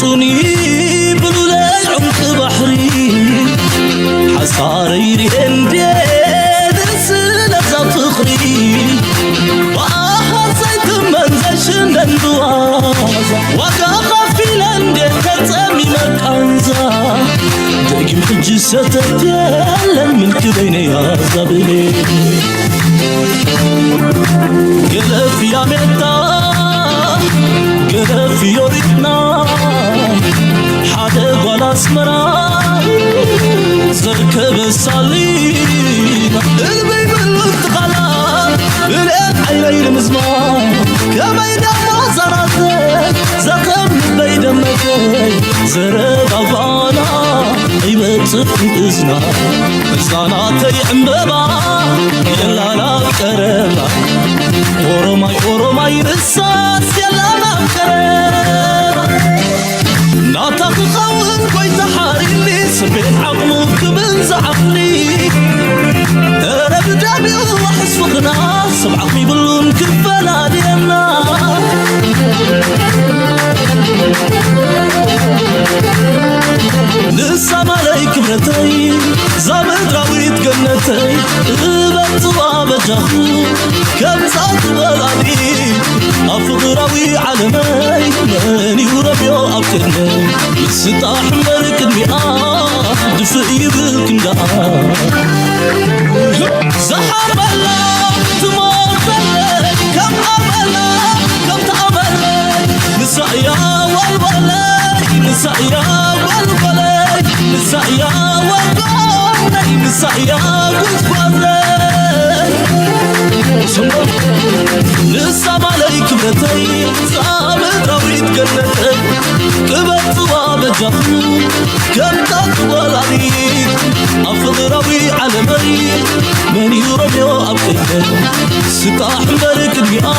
عطوني بلولاي عمق بحري حصاري ريندي درسنا فخري وأحصيت منزشن دندوازا وكاقفي لندي تتسمي مكانزا دقم حجي ستتيالن من كبيني يا زبلي قلف يا ميتا قلف يوريتنا حدا ولا اسمرا زركب الصليب قلبي بالانتقالا بالقلب عيني المزمان كما يدمع زراتك زقم بيد مكي زرب أفانا يبتصف إذنا إزناتي عمبابا يلا لا كربا ورماي رصاص يلا ما كربا ناطق قوم كويت حاريني سبين عقلك من زعفني رب دابي وحس فقنا سبعقني بلون كفلا دينا لسا ملايك بنتي زامد راويت جنتي بطبع بجهو كم ساعت بلادي أفضراوي علمي ماني وربيو أبتني يستاح ملك المئة دفئي بالكندا زحر الله تموت لك كم أملا كم تأملا نسايا والبلاي نسايا والبلاي نسايا والبلاي نسايا والبلاي لسا ماليك بنتي زامد راويت جنتي قبل طباب جفو كم تطول عليك أفض راوي علمي من يرميو أبقى ستاح ملك المئة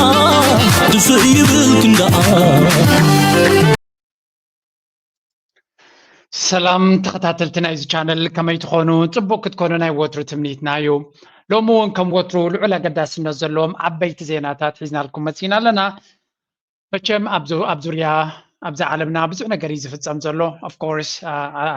دفئي بالكندا سلام تخطاتلتنا إذا channel كما يتخونوا تبوك تكونوا ناي ووترو تمنيتنا يو لومون كم ووترو العلا قداس نزلهم عبيت زيناتات حزنا لكم مسينا لنا بچم أبزوريا أبزا عالمنا بزو نقري زفتسم زلو of course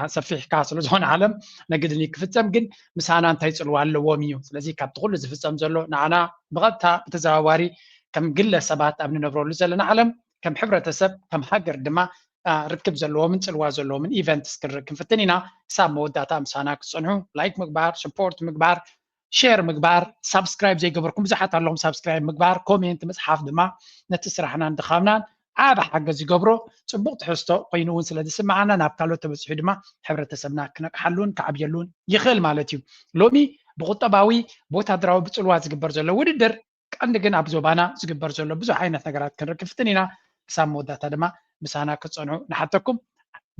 سفيح كاسلو زون عالم نقدني كفتسم جن مسانا انتاي تسلوا على ووميو لذي كابتغل زفتسم زلو نعنا بغبتا بتزاواري كم قلة سبات أبن نبرو لزلنا عالم كم حبرة سب كم حقر دما ركب زلوا من تلوا زلوا من ايفنت سكر كنفتنينا سام موداتا مسانا كصنعو لايك مقبار سبورت مقبار شير مقبار سبسكرايب زي قبركم زحات اللهم سبسكرايب مقبار كومنت مسحاف دما نتسرحنا ندخامنا عاب حق زي قبرو صبوق تحستو قينون سلدي سمعنا نابكالو تبصحي دما حبرتسبنا كنحلون كعبيلون يخل مالتيو لومي بغطباوي بوتادراو بصلوا زغبر زلو وددر عندنا ابزوبانا زغبر زلو بزو عينت نغرات كنركفتنينا سام موداتا دما مسانا كصنعو نحتكم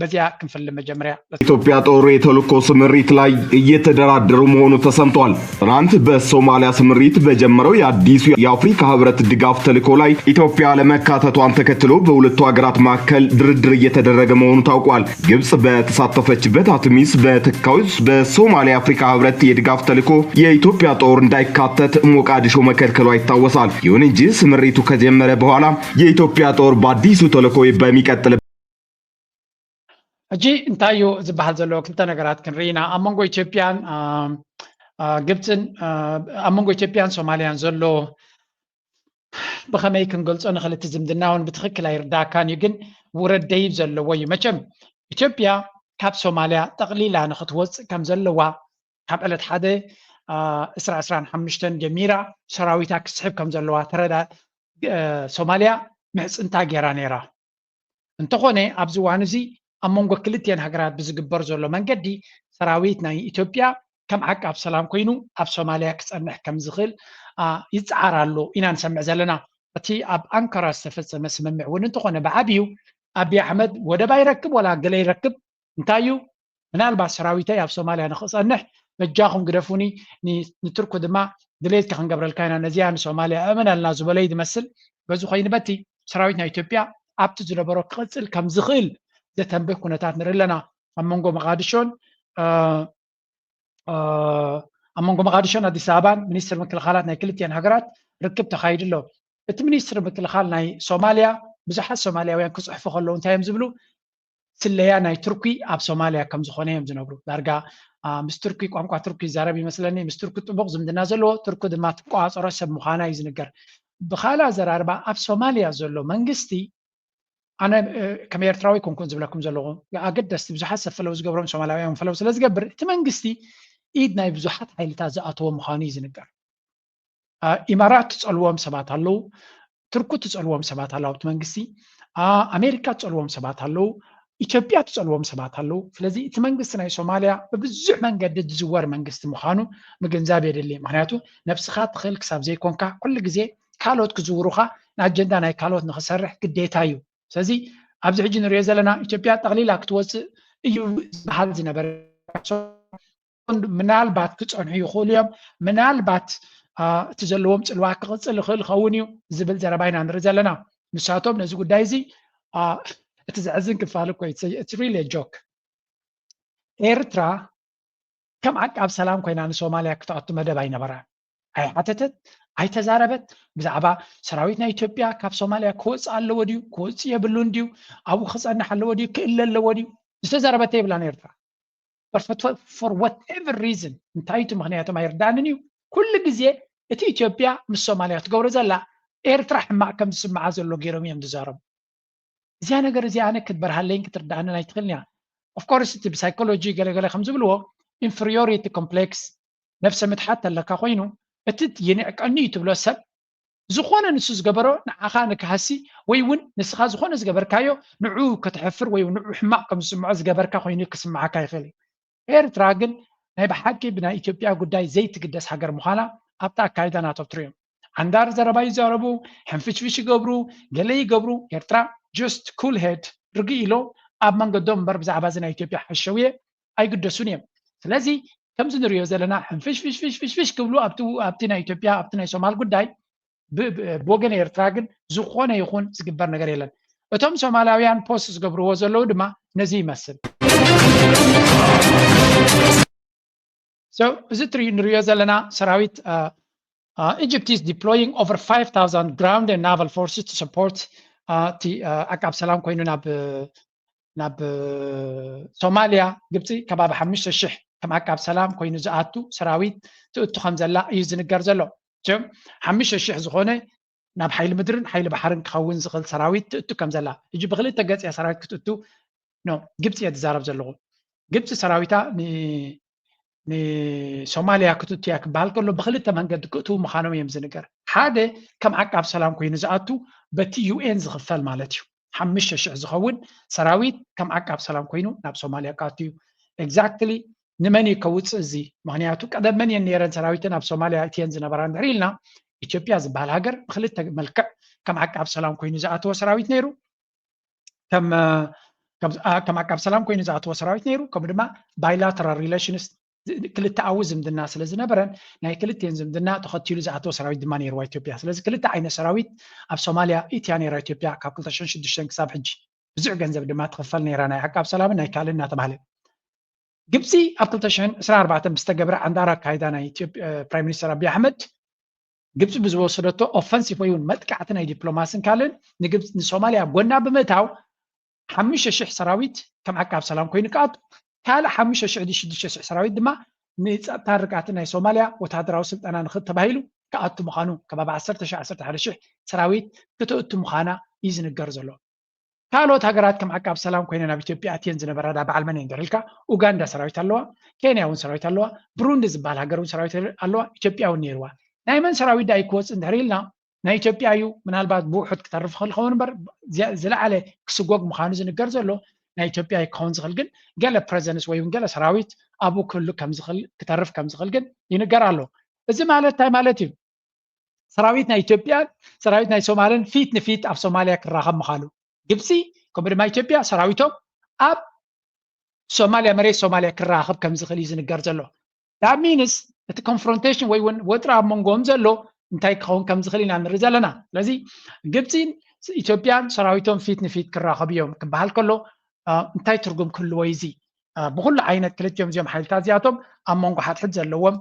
በዚያ ክንፈል መጀመሪያ ኢትዮጵያ ጦር የተልእኮ ስምሪት ላይ እየተደራደሩ መሆኑ ተሰምቷል። ትናንት በሶማሊያ ስምሪት በጀመረው የአዲሱ የአፍሪካ ህብረት ድጋፍ ተልእኮ ላይ ኢትዮጵያ ለመካተቷን ተከትሎ በሁለቱ ሀገራት መካከል ድርድር እየተደረገ መሆኑ ታውቋል። ግብጽ በተሳተፈችበት አትሚስ በተካው በሶማሊያ አፍሪካ ህብረት የድጋፍ ተልእኮ የኢትዮጵያ ጦር እንዳይካተት ሞቃዲሾ መከልከሏ ይታወሳል። ይሁን እንጂ ስምሪቱ ከጀመረ በኋላ የኢትዮጵያ ጦር በአዲሱ ተልእኮ በሚቀጥል እጂ እንታዩ ዝባሃል ዘሎ ክልተ ነገራት ክንሪና አመንጎ ኢትዮጵያን ግብፅን አመንጎ ኢትዮጵያን ሶማሊያን ዘሎ بخمي كنقولصو نخلت زمدناون بتخكل يرداكان يجن ورد ديب زلوا يمشم إثيوبيا كاب سوماليا تقليلا نخطوص كم زلوا كاب قلت حدا إسرع حمشتن جميرة سراويتا كسحب كم زلوا ترى سوماليا محس انتا جيرانيرا انتقوني أبزوانزي أمونغو كلتين هجرات بزقبر زلوا من قدي سراويتنا إثيوبيا كم حق أب سلام كوينو أب سوماليا كسأنح كم زغل يتعارلو إنا نسمع زلنا أتي أب أنكرا استفدت مسمع وننتقون بعبيو أبي أحمد ودا يركب ولا قل يركب انتايو من الباس سراويتي أب سوماليا نخص أنح مجاهم قرفوني نتركوا دماء دليت كان قبل الكائن نزيان سوماليا أمنا لنا زبلي يمثل بزو خاين بتي سراويتنا إثيوبيا أب تجربة قتل كم زغل ذا تنبه كنتات نرلنا أمونغو مقادشون أمونغو مقادشون أديس أبان منيستر مكلخالات ناي كلتين هجرات ركب تخايد له التمنيستر مكلخال ناي سوماليا بزحات سوماليا وين كصحف خلوا انتايم زبلو ስለያ ናይ ቱርኪ ኣብ ሶማልያ ከም ዝኾነ እዮም ዝነብሩ ዳርጋ ምስ ቱርኪ ቋንቋ ቱርኪ ዛረብ ይመስለኒ ምስ ቱርኪ ጥቡቅ ዝምድና ዘለዎ ቱርኪ ድማ ትቋፀሮ ሰብ ምዃና እዩ ዝንገር ብኻልእ ኣዘራርባ ኣብ ሶማልያ ዘሎ መንግስቲ ኣነ ከም ኤርትራዊ ኮንኩን ዝብለኩም ዘለኹ ኣገደስቲ ብዙሓት ሰብ ፈለው ዝገብሮም ሶማልያውያን ፈለው ስለ ዝገብር እቲ መንግስቲ ኢድ ናይ ብዙሓት ሓይልታት ዝኣተዎ ምዃኑ እዩ ዝንገር ኢማራት ትፀልዎም ሰባት ኣለው ቱርኪ ትፀልዎም ሰባት ኣለው ኣብቲ መንግስቲ ኣሜሪካ ትፀልዎም ሰባት ኣለው ኢትዮጵያ ትፀልዎም ሰባት ኣለው ስለዚ እቲ መንግስቲ ናይ ሶማልያ ብብዙሕ መንገዲ ዝዝወር መንግስቲ ምዃኑ ምግንዛብ የድሊ ምክንያቱ ነፍስኻ ትኽእል ክሳብ ዘይኮንካ ኩሉ ግዜ ካልኦት ክዝውሩኻ ንኣጀንዳ ናይ ካልኦት ንክሰርሕ ግዴታ እዩ ስለዚ ኣብዚ ሕጂ ንሪኦ ዘለና ኢትዮጵያ ጠቕሊላ ክትወፅእ እዩ ዝበሃል ዝነበረ ምናልባት ክፀንሑ ይኽእሉ እዮም ምናልባት እቲ ዘለዎም ፅልዋ ክቕፅል ይኽእል ይኸውን እዩ ዝብል ዘረባ ኢና ንርኢ ዘለና ንሳቶም ነዚ ጉዳይ እዚ እቲ ዘሕዝን ክፋል እኮ it's really a joke ኤርትራ ከም ዓቃብ ሰላም ኮይና ንሶማልያ ክትኣቱ መደብ ኣይነበራን ኣይሓተተት ኣይተዛረበት ብዛዕባ ሰራዊት ናይ ኢትዮጵያ ካብ ሶማልያ ክወፅእ ኣለዎ ድዩ ክወፅእ የብሉን ድዩ ኣብኡ ክፀንሕ ኣለዎ ድዩ ክእለ ኣለዎ ድዩ ዝተዛረበተ የብላን ኤርትራ for whatever reason እንታይ እቲ ምክንያቶም ኣይርዳእንን እዩ ኩሉ ግዜ እቲ ኢትዮጵያ ምስ ሶማልያ ትገብሮ ዘላ ኤርትራ ሕማቅ ከም ዝስምዓ ዘሎ ገይሮም እዮም ዝዛረቡ እዚያ ነገር እዚኣ ኣነ ክትበርሃለይን ክትርዳእንን ኣይትኽእልን እያ ኦፍ ኮርስ እቲ ብሳይኮሎጂ ገለገለ ከም ዝብልዎ ኢንፌሪዮሪቲ ኮምፕሌክስ ነፍሰ ምትሓት ኣለካ ኮይኑ እቲ ይንዕቀኒ እዩ ትብሎ ሰብ ዝኾነ ንሱ ዝገበሮ ንዓኻ ንክሃሲ ወይ እውን ንስኻ ዝኾነ ዝገበርካዮ ንዑ ከተሕፍር ወይ ንዑ ሕማቅ ከም ዝስምዖ ዝገበርካ ኮይኑ ክስምዓካ ይኽእል እዩ ኤርትራ ግን ናይ ብሓቂ ብናይ ኢትዮጵያ ጉዳይ ዘይትግደስ ሃገር ምዃና ኣብታ ኣካይዳ ናተብትሩ እዮም ዓንዳር ዘረባ ይዛረቡ ሕንፍሽፍሽ ይገብሩ ገለ ይገብሩ ኤርትራ just cool head ርግእ ኢሎ ኣብ መንገዶም እምበር ብዛዕባ እዚ ናይ ኢትዮጵያ ሓሸውየ ኣይግደሱን እዮም ስለዚ ከምዚ ንሪኦ ዘለና ሕንፍሽፍሽፍሽፍሽ ክብሉ ኣብቲ ናይ ኢትዮጵያ ኣብቲ ናይ ሶማል ጉዳይ ብወገን ኤርትራ ግን ዝኾነ ይኹን ዝግበር ነገር የለን እቶም ሶማላውያን ፖስት ዝገብርዎ ዘለዉ ድማ ነዚ ይመስል እዚ ንሪኦ ዘለና ሰራዊት Egypt is deploying over 5,000 ground and naval forces to support ኣቃብ ሰላም ኮይኑ ናብ ሶማልያ ግብፂ ከባቢ 5,000 ከም ኣቃብ ሰላም ኮይኑ ዝኣቱ ሰራዊት ትእቱ ከም ዘላ እዩ ዝንገር ዘሎ 5,000 ዝኾነ ናብ ሓይሊ ምድርን ሓይሊ ባሕርን ክኸውን ዝኽእል ሰራዊት ትእቱ ከም ዘላ ሕጂ ብክልተ ገፅ እያ ሰራዊት ክትእቱ ግብፂ እየ ትዛረብ ዘለኹ ግብፂ ሰራዊታ ንሶማልያ ክትእቱ እያ ክበሃል ከሎ ብክልተ መንገዲ ክእትው ምዃኖም እዮም ዝንገር ሓደ ከም ዓቃብ ሰላም ኮይኑ ዝኣቱ በቲ ዩኤን ዝኽፈል ማለት እዩ 5,000 ዝኸውን ሰራዊት ከም ዓቃብ ሰላም ኮይኑ ናብ ሶማልያ ክኣቱ እዩ ኤግዛክትሊ ንመን ከውፅእ እዚ ምክንያቱ ቀደም መን እየን ነረን ሰራዊትን ኣብ ሶማልያ እትየን ዝነበራ ንድሪ ኢልና ኢትዮጵያ ዝበሃል ሃገር ብክልተ መልክዕ ከም ዓቃብ ሰላም ኮይኑ ዝኣተወ ሰራዊት ነይሩ ከም ዓቃብ ሰላም ኮይኑ ዝኣተወ ሰራዊት ነይሩ ከምኡ ድማ ባይላተራል ሪሌሽንስ ክልተ ኣዊ ዝምድና ስለ ዝነበረን ናይ ክልተን ዝምድና ተኸቲሉ ዝኣተወ ሰራዊት ድማ ነይርዋ ኢትዮጵያ ስለዚ ክልተ ዓይነት ሰራዊት ኣብ ሶማልያ እትያ ነይራ ኢትዮጵያ ካብ 2006 ክሳብ ሕጂ ብዙሕ ገንዘብ ድማ ትኽፈል ነይራ ናይ ዓቃብ ሰላምን ናይ ካልእ እናተባህለ ግብፂ ኣብ 2024 ብዝተገብረ ዓንዳር ኣካይዳ ናይ ኢትዮጵያ ፕራይም ሚኒስተር ኣብይ ኣሕመድ ግብፂ ብዝወሰደቶ ኦፈንሲቭ ወይ እውን መጥቃዕቲ ናይ ዲፕሎማስን ካልእን ንሶማልያ ጎና ብምእታው 5,000 ሰራዊት ከም ዓቃብ ሰላም ኮይኑ ክኣቱ ካልእ 5,600 ሰራዊት ድማ ንፀጥታ ርግኣትን ናይ ሶማልያ ወታደራዊ ስልጠና ንክተባሂሉ ክኣቱ ምዃኑ ከባቢ 10,000 ሰራዊት ክትእቱ ምዃና እዩ ዝንገር ዘሎ ካልኦት ሃገራት ከም ዓቃብ ሰላም ኮይነን ኣብ ኢትዮጵያ እትየን ዝነበራ በዓል መን እየን ድሪልካ ኡጋንዳ ሰራዊት ኣለዋ ኬንያ እውን ሰራዊት ኣለዋ ብሩንዲ ዝበሃል ሃገር እውን ሰራዊት ኣለዋ ኢትዮጵያ እውን ነይርዋ ናይ መን ሰራዊት ዳ ክወፅእ እንድሕር ኢልና ናይ ኢትዮጵያ እዩ ምናልባት ብውሑድ ክተርፍ ክኸውን እምበር ዝለዓለ ክስጎግ ምዃኑ ዝንገር ዘሎ ናይ ኢትዮጵያ ክኸውን ዝኽእል ግን ገለ ፕሬዘንስ ወይ እውን ገለ ሰራዊት ኣብኡ ክህሉ ከም ዝኽእል ክተርፍ ከም ዝኽእል ግን ይንገር ኣሎ እዚ ማለት እንታይ ማለት እዩ ሰራዊት ናይ ኢትዮጵያ ሰራዊት ናይ ሶማልን ፊት ንፊት ኣብ ሶማልያ ክራኸብ ምዃኑ ግብፂ ከምኡ ድማ ኢትዮጵያ ሰራዊቶም ኣብ ሶማልያ መሬት ሶማልያ ክራኸብ ከም ዝኽእል እዩ ዝንገር ዘሎ that means እቲ ኮንፍሮንቴሽን ወይ እውን ወጥሪ ኣብ መንጎኦም ዘሎ እንታይ ክኸውን ከም ዝኽእል ኢና ንርኢ ዘለና ስለዚ ግብፂን ኢትዮጵያን ሰራዊቶም ፊት ንፊት ክራኸቡ እዮም ክበሃል ከሎ እንታይ ትርጉም ክህልዎ እዚ ብኩሉ ዓይነት ክልቲኦም እዚኦም ሓይልታት እዚኣቶም ኣብ መንጎ ሓድሕድ ዘለዎም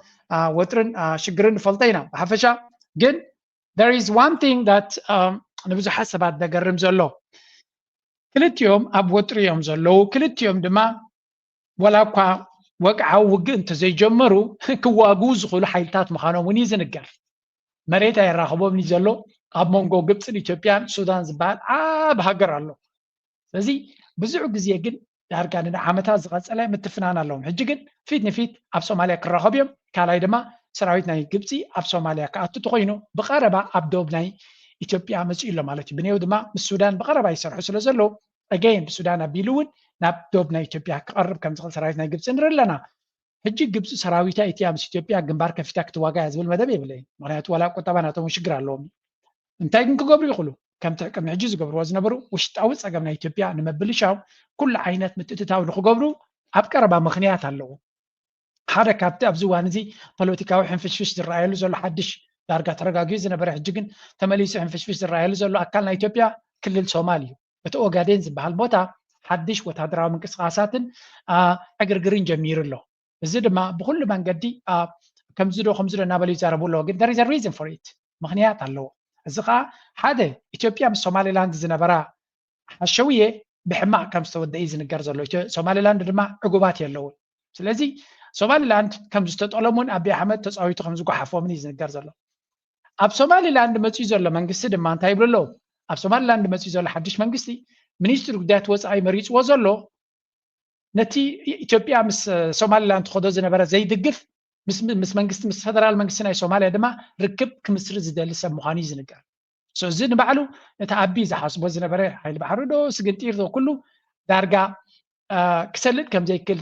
ወጥርን ሽግርን ንፈልጦ ኢና ብሓፈሻ ግን there is one thing that ንብዙሓት ሰባት ዘገርም ዘሎ ክልቲኦም ኣብ ወጥሪ እዮም ዘለዉ ክልቲኦም ድማ ወላኳ ወቅዓዊ ውግእ እንተዘይጀመሩ ክዋግኡ ዝኽእሉ ሓይልታት ምዃኖም እውን እዩ ዝንገር መሬት ኣይራኸቦም ዘሎ ኣብ መንጎ ግብፅን ኢትዮጵያን ሱዳን ዝበሃል ዓብ ሃገር ኣሎ ስለዚ ብዙሕ ግዜ ግን ዳርጋ ንዓመታት ዝቐፀለ ምትፍናን ኣለዎም ሕጂ ግን ፊት ንፊት ኣብ ሶማልያ ክራኸቡ እዮም ካልኣይ ድማ ሰራዊት ናይ ግብፂ ኣብ ሶማልያ ክኣቱ ተኮይኑ ብቐረባ ኣብ ደቡብ ናይ ኢትዮጵያ መፅኡ ኣሎ ማለት እዩ ብንየው ድማ ምስ ሱዳን ብቐረባ ይሰርሑ ስለ ዘለዉ ኣገይን ብሱዳን ኣቢሉ እውን ናብ ደቡብ ናይ ኢትዮጵያ ክቐርብ ከም ዝኽእል ሰራዊት ናይ ግብፂ ንርኢ ኣለና ሕጂ ግብፂ ሰራዊታ ኢትያ ምስ ኢትዮጵያ ግንባር ከፊታ ክትዋጋ ዝብል መደብ የብለይ ምክንያቱ ዋላ ቁጠባ ናቶም ሽግር ኣለዎም እንታይ ግን ክገብሩ ይኽእሉ ከምቲ ቅድሚ ሕጂ ዝገብርዎ ዝነበሩ ውሽጣዊ ፀገም ናይ ኢትዮጵያ ንምብልሻው ኩሉ ዓይነት ምትእትታው ንክገብሩ ኣብ ቀረባ ምክንያት ኣለዎ ሓደ ካብቲ ኣብዚ እዋን እዚ ፖለቲካዊ ሕንፍሽፍሽ ዝረኣየሉ ዘሎ ሓድሽ ዳርጋ ተረጋጊኡ ዝነበረ ሕጂ ግን ተመሊሱ ሕንፍሽፍሽ ዝረኣየሉ ዘሎ ኣካል ናይ ኢትዮጵያ ክልል ሶማል እዩ እቲ ኦጋዴን ዝበሃል ቦታ ሓድሽ ወታደራዊ ምንቅስቃሳትን ዕግርግርን ጀሚሩ ኣሎ እዚ ድማ ብኩሉ መንገዲ ከምዚ ዶ እናበሉ ይዛረቡ ኣለዎ ግን there is a reason for it ምክንያት ኣለዎ እዚ ከዓ ሓደ ኢትዮጵያ ምስ ሶማሌላንድ ዝነበራ ሓሸውየ ብሕማቅ ከም ዝተወደአ ዝንገር ዘሎ ሶማሌላንድ ድማ ዕጉባት የለውን ስለዚ ሶማሌላንድ ከም ዝተጠለሙን አብይ አሕመድ ተፃዊቱ ከም ዝጓሓፎምን እዩ ዝንገር ዘሎ ኣብ ሶማሌላንድ መፅኡ ዘሎ መንግስቲ ድማ እንታይ ይብሉ ኣለዉ ኣብ ሶማሌላንድ መፅኡ ዘሎ ሓድሽ መንግስቲ ሚኒስትሪ ጉዳያት ወፃኢ መሪፅዎ ዘሎ ነቲ ኢትዮጵያ ምስ ሶማሌላንድ ትኸዶ ዝነበረ ዘይድግፍ ምስ መንግስቲ ምስ ፌደራል መንግስቲ ናይ ሶማልያ ድማ ርክብ ክምስሪ ዝደሊ ሰብ ምዃኑ እዩ ዝንገር እዚ ንባዕሉ ነቲ ኣቢ ዝሓስቦ ዝነበረ ሓይሊ ባሕሪ ዶ ስግንጢር ዶ ኩሉ ዳርጋ ክሰልጥ ከም ዘይክል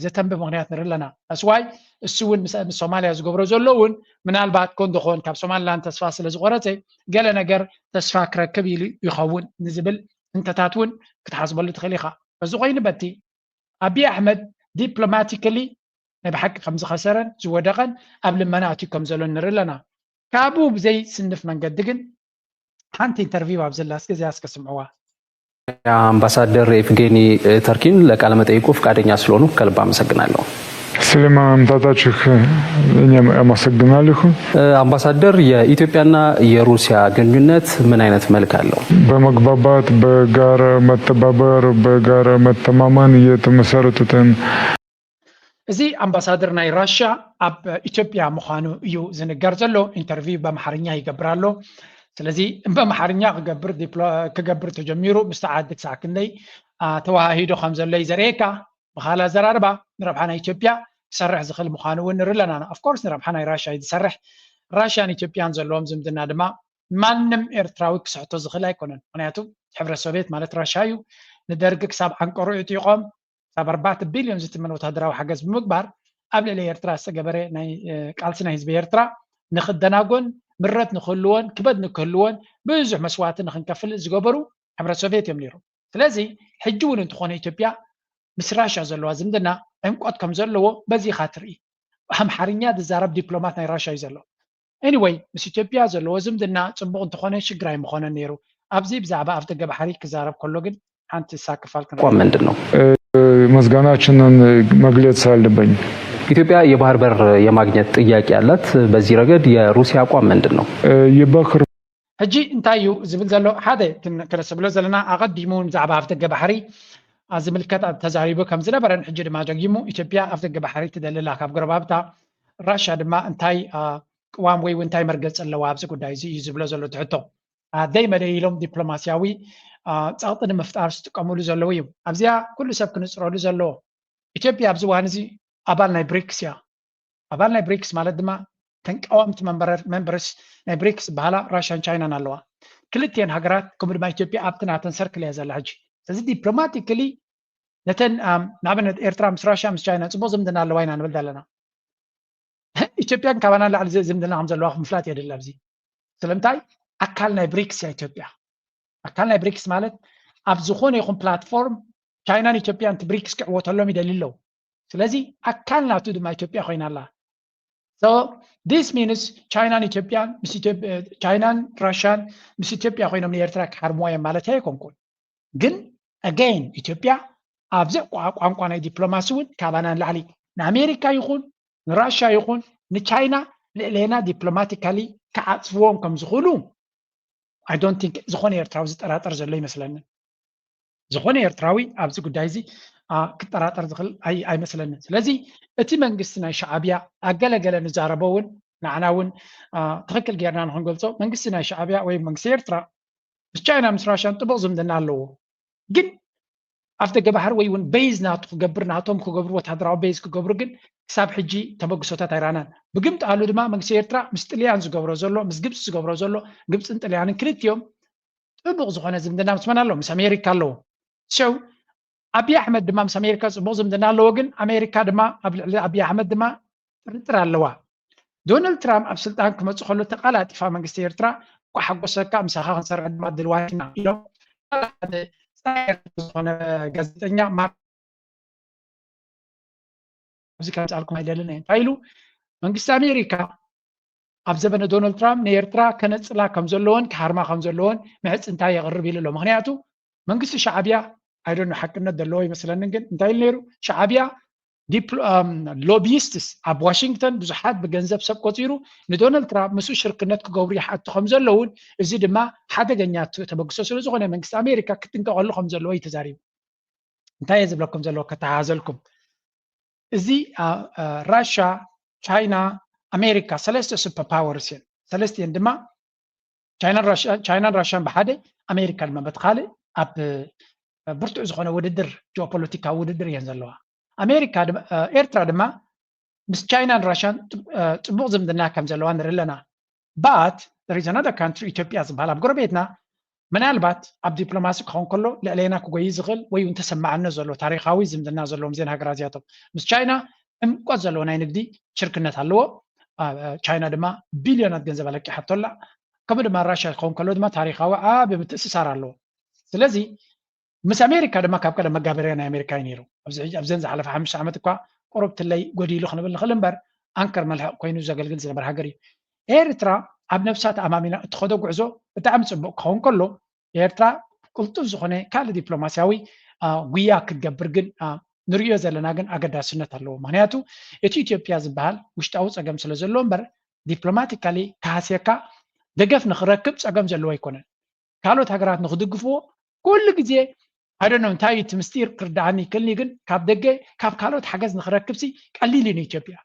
ዘተንብብ ምክንያት ንርኢ ኣለና እስዋይ እሱ እውን ምስ ሶማልያ ዝገብሮ ዘሎ እውን ምናልባት ኮንዶኾን ካብ ሶማሌላንድ ተስፋ ስለ ዝቆረፀ ገለ ነገር ተስፋ ክረክብ ኢሉ ይኸውን ንዝብል እንተታት እውን ክትሓስበሉ ትኽእል ኢኻ እዚ ኮይኑ በቲ አብይ አሕመድ ዲፕሎማቲካሊ ናይ ብሓቂ ከም ዝኸሰረን ዝወደቐን ኣብ ልመና ኣትዩ ከም ዘሎ ንርኢ ኣለና ካብኡ ብዘይ ስንፍ መንገዲ ግን ሓንቲ ኢንተርቪው ኣብ ዘላ እስከ እዚኣ እስከስምዕዋ አምባሳደር ኤፍጌኒ ተርኪን ለቃለ መጠይቁ ፈቃደኛ ስለሆኑ ከልብ አመሰግናለሁ። ስለማምጣታችሁ እኔም አመሰግናለሁ። አምባሳደር የኢትዮጵያና የሩሲያ ግንኙነት ምን አይነት መልክ አለው? በመግባባት በጋራ መተባበር በጋራ መተማመን የተመሰረቱትን እዚ ኣምባሳደር ናይ ራሽያ ኣብ ኢትዮጵያ ምዃኑ እዩ ዝንገር ዘሎ ኢንተርቪው በአምሓርኛ ይገብር ኣሎ ስለዚ በአምሓርኛ ክገብር ተጀሚሩ ምስቲ ዓዲ ክሳዕ ክንደይ ተዋሂዶ ከም ዘሎ ዘርእየካ ብካልእ ኣዘራርባ ንረብሓ ናይ ኢትዮጵያ ክሰርሕ ዝኽእል ምዃኑ እውን ንርኢ ኣለና ኦፍኮርስ ንረብሓ ናይ ራሽያ እዩ ዝሰርሕ ራሽያን ኢትዮጵያን ዘለዎም ዝምድና ድማ ማንም ኤርትራዊ ክስሕቶ ዝኽእል ኣይኮነን ምክንያቱ ሕብረት ሶቪየት ማለት ራሽያ እዩ ንደርጊ ክሳብ ዓንቀሩ እጥቆም ካብ 4 ቢልዮን ዝትመን ወታደራዊ ሓገዝ ብምግባር ኣብ ልዕሊ ኤርትራ ዝተገበረ ናይ ቃልሲ ናይ ህዝቢ ኤርትራ ንክደናጎን ምረት ንክህልዎን ክበድ ንክህልዎን ብዙሕ መስዋዕቲ ንክንከፍል ዝገበሩ ሕብረት ሶቪየት እዮም ነይሮም ስለዚ ሕጂ እውን እንትኾነ ኢትዮጵያ ምስ ራሽያ ዘለዋ ዝምድና ዕምቆት ከም ዘለዎ በዚ ኢኻ ትርኢ ኣምሓርኛ ዝዛረብ ዲፕሎማት ናይ ራሽያ እዩ ዘሎ ኤኒዌይ ምስ ኢትዮጵያ ዘለዎ ዝምድና ፅቡቅ እንተኾነ ሽግር ኣይምኾነን ነይሩ ኣብዚ ብዛዕባ ኣፍ ደገ ባሕሪ ክዛረብ ከሎ ግን ሓንቲ ሳክፋል ምንድን ነው ምስጋናችንን መግለጽ አለብኝ። ኢትዮጵያ የባህር በር የማግኘት ጥያቄ አላት። በዚህ ረገድ የሩሲያ አቋም ምንድን ነው? የባህር ሕጂ እንታይ እዩ ዝብል ዘሎ ሓደ ክነስብሎ ዘለና ኣቐዲሙ ብዛዕባ ኣፍ ደገ ባሕሪ ዝምልከት ተዛሪቡ ከም ዝነበረን ሕጂ ድማ ደጊሙ ኢትዮጵያ ኣፍ ደገ ባሕሪ ትደልላ ካብ ጎረባብታ ራሽያ ድማ እንታይ ቅዋም ወይ እንታይ መርገፅ ኣለዋ ኣብዚ ጉዳይ እዚ እዩ ዝብሎ ዘሎ ትሕቶ ደይ መደይሎም ዲፕሎማስያዊ ፀቕጢ ንምፍጣር ዝጥቀምሉ ዘለዉ እዩ ኣብዚኣ ኩሉ ሰብ ክንፅረሉ ዘለዎ ኢትዮጵያ ኣብዚ እዋን እዚ ኣባል ናይ ብሪክስ እያ ኣባል ናይ ብሪክስ ማለት ድማ ተንቀዋምቲ መንበርስ ናይ ብሪክስ ዝበሃላ ራሽያን ቻይናን ኣለዋ ክልቲአን ሃገራት ከምኡ ድማ ኢትዮጵያ ኣብቲ ናተን ሰርክል እያ ዘላ ሕጂ ስለዚ ዲፕሎማቲካሊ ነተን ንኣብነት ኤርትራ ምስ ራሽያ ምስ ቻይና ፅቡቅ ዝምድና ኣለዋ ኢና ንብል ዘለና ኢትዮጵያን ካባና ላዕሊ ዝምድና ከም ዘለዋ ምፍላጥ የድሊ ኣብዚ ስለምንታይ ኣካል ናይ ብሪክስ እያ ኢትዮጵያ ኣካል ናይ ብሪክስ ማለት ኣብ ዝኾነ ይኹን ፕላትፎርም ቻይናን ኢትዮጵያን ቲ ብሪክስ ክዕወተሎም ይደሊ ኣለዉ ስለዚ ኣካል ናቱ ድማ ኢትዮጵያ ኮይና ኣላ so this means ቻይናን ኢትዮጵያን ቻይናን ራሽያን ምስ ኢትዮጵያ ኮይኖም ንኤርትራ ክሓርምዋ እዮም ማለት ኣይኮንኩን ግን again ኢትዮጵያ ኣብዚ ቋንቋ ናይ ዲፕሎማሲ እውን ካባናን ላዕሊ ንኣሜሪካ ይኹን ንራሽያ ይኹን ንቻይና ልዕልና ዲፕሎማቲካሊ ክዓፅፍዎም ከም ዝኽእሉ I don't think ዝኾነ ኤርትራዊ ዝጠራጠር ዘሎ ይመስለኒ ዝኾነ ኤርትራዊ ኣብዚ ጉዳይ እዚ ክጠራጠር ዝኽእል ኣይመስለንን ስለዚ እቲ መንግስቲ ናይ ሻዕብያ ኣገለገለ ንዛረቦ እውን ንዓና እውን ትክክል ጌርና ንክንገልፆ መንግስቲ ናይ ሻዕብያ ወይ መንግስቲ ኤርትራ ምስ ቻይና ምስ ራሽያን ጥቡቅ ዝምድና ኣለዎ ግን ኣብ ደገ ባሕሪ ወይ እውን ቤዝ ናቱ ክገብር ናቶም ክገብሩ ወታደራዊ ቤዝ ክገብሩ ግን ክሳብ ሕጂ ተበግሶታት ኣይረኣናን ብግምት ኣሉ ድማ መንግስቲ ኤርትራ ምስ ጥልያን ዝገብሮ ዘሎ ምስ ግብፂ ዝገብሮ ዘሎ ግብፅን ጥልያንን ክልቲኦም ጥቡቅ ዝኾነ ዝምድና ምስመን ኣለዎ ምስ ኣሜሪካ ኣለዎ ሰው ኣብይ ኣሕመድ ድማ ምስ ኣሜሪካ ፅቡቅ ዝምድና ኣለዎ ግን ኣሜሪካ ድማ ኣብ ልዕሊ ኣብይ ኣሕመድ ድማ ጥርጥር ኣለዋ ዶናልድ ትራምፕ ኣብ ስልጣን ክመፅእ ከሎ ተቃላጢፋ መንግስቲ ኤርትራ ኳሓጎሰካ ምሳኻ ክንሰርሕ ድማ ድልዋትና ኢሎም ዝኾነ ጋዜጠኛ ኣብዚ ከምፃልኩም ኣይደልን እየ እንታይ ኢሉ መንግስቲ ኣሜሪካ ኣብ ዘበነ ዶናልድ ትራምፕ ንኤርትራ ከነፅላ ከም ዘለዎን ክሃርማ ከም ዘለዎን ምሕፅንታ የቕርብ ኢሉ ኣሎ ምክንያቱ መንግስቲ ሻዕብያ ኣይዶን ሓቅነት ዘለዎ ይመስለንን ግን እንታይ ኢሉ ነይሩ ሻዕብያ ሎቢይስትስ ኣብ ዋሽንግተን ብዙሓት ብገንዘብ ሰብ ቆፂሩ ንዶናልድ ትራምፕ ምስኡ ሽርክነት ክገብሩ ይሓቱ ከም ዘለውን እዚ ድማ ሓደገኛ ተበግሶ ስለ ዝኾነ መንግስቲ ኣሜሪካ ክትንቀቐሉ ከም ዘለዎ እዩ ተዛሪቡ እንታይ እየ ዝብለኩም ዘለዎ ከተሓዘልኩም እዚ ራሻ ቻይና ኣሜሪካ ሰለስተ ሱፐር ፓወርስ እየን ሰለስቲአን ድማ ቻይናን ራሽያን ብሓደ ኣሜሪካ ድማ በቲ ካልእ ኣብ ብርቱዕ ዝኾነ ውድድር ጂኦፖለቲካዊ ውድድር እየን ዘለዋ ኣሜሪካ ኤርትራ ድማ ምስ ቻይናን ራሽያን ፅቡቅ ዝምድና ከም ዘለዋ ንርኢ ኣለና ባት there is another country ኢትዮጵያ ዝበሃል ኣብ ጎረቤትና ምናልባት ኣብ ዲፕሎማሲ ክኸውን ከሎ ልዕለና ክጎይ ዝኽእል ወይ እውን ተሰማዕነት ዘሎ ታሪካዊ ዝምድና ዘለዎም ዜና ሃገራት እዚኣቶም ምስ ቻይና ዕምቆት ዘለዎ ናይ ንግዲ ሽርክነት ኣለዎ ቻይና ድማ ቢልዮናት ገንዘብ ኣለቂሓቶላ ከምኡ ድማ ራሽያ ክኸውን ከሎ ድማ ታሪካዊ ዓብዪ ምትእስሳር ኣለዎ ስለዚ ምስ ኣሜሪካ ድማ ካብ ቀደም መጋበርያ ናይ ኣሜሪካ እዩ ነይሩ ኣብዘን ዝሓለፈ 5 ዓመት እኳ ቆረብትለይ ጎዲሉ ክንብል ንኽእል እምበር ኣንከር መልሕቕ ኮይኑ ዘገልግል ዝነበረ ሃገር እዩ ኤርትራ ኣብ ነብሳት ኣማሚና እትኸዶ ጉዕዞ ብጣዕሚ ፅቡቅ ክኸውን ከሎ ኤርትራ ቅልጡፍ ዝኾነ ካልእ ዲፕሎማስያዊ ጉያ ክትገብር ግን ንሪኦ ዘለና ግን ኣገዳስነት ኣለዎ ምክንያቱ እቲ ኢትዮጵያ ዝበሃል ውሽጣዊ ፀገም ስለ ዘለዎ እምበር ዲፕሎማቲካሊ ካሃስየካ ደገፍ ንክረክብ ፀገም ዘለዎ ኣይኮነን ካልኦት ሃገራት ንክድግፍዎ ኩሉ ግዜ ኣይዶኖ እንታይ እቲ ምስጢር ክርዳኣኒ ይክእልኒ ግን ካብ ደገ ካብ ካልኦት ሓገዝ ንክረክብሲ ቀሊል እዩ ንኢትዮጵያ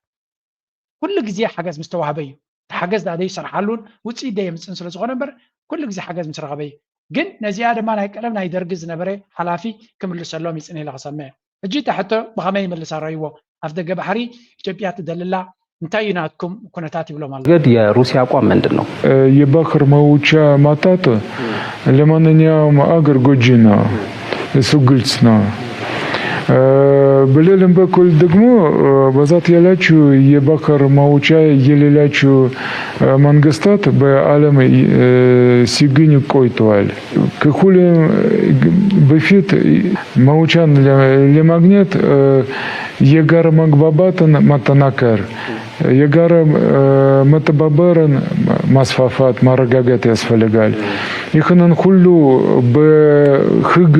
ኩሉ ግዜ ሓገዝ ምስ ተዋህበ እዩ ሓገዝ ዳደ ይሰርሓሉን ውፅኢት ደየምፅን ስለ ዝኾነ እምበር ኩሉ ግዜ ሓገዝ ምስ ረኸበ እዩ ግን ነዚኣ ድማ ናይ ቀደም ናይ ደርጊ ዝነበረ ሓላፊ ክምልሰሎም ይፅነ ኢለ ክሰምዕ ሕጂ ታሕቶ ብኸመይ ይምልስ ኣረእይዎ ኣብ ደገ ባሕሪ ኢትዮጵያ ትደልላ እንታይ እዩ ናትኩም ኩነታት ይብሎም ኣሎ ግን የሩሲያ አቋም ምንድን ነው የባህር መውጫ ማጣት ለማንኛውም አገር ጎጂ ነው እሱ ግልጽ ነው በሌላም በኩል ደግሞ በዛት ያላችሁ የባህር መውጫ የሌላችሁ መንግስታት በዓለም ሲገኙ ቆይተዋል ከሁሉም በፊት መውጫን ለማግኘት የጋራ መግባባትን ማጠናከር የጋራ መተባበርን ማስፋፋት ማረጋጋት ያስፈልጋል ይህንን ሁሉ በህግ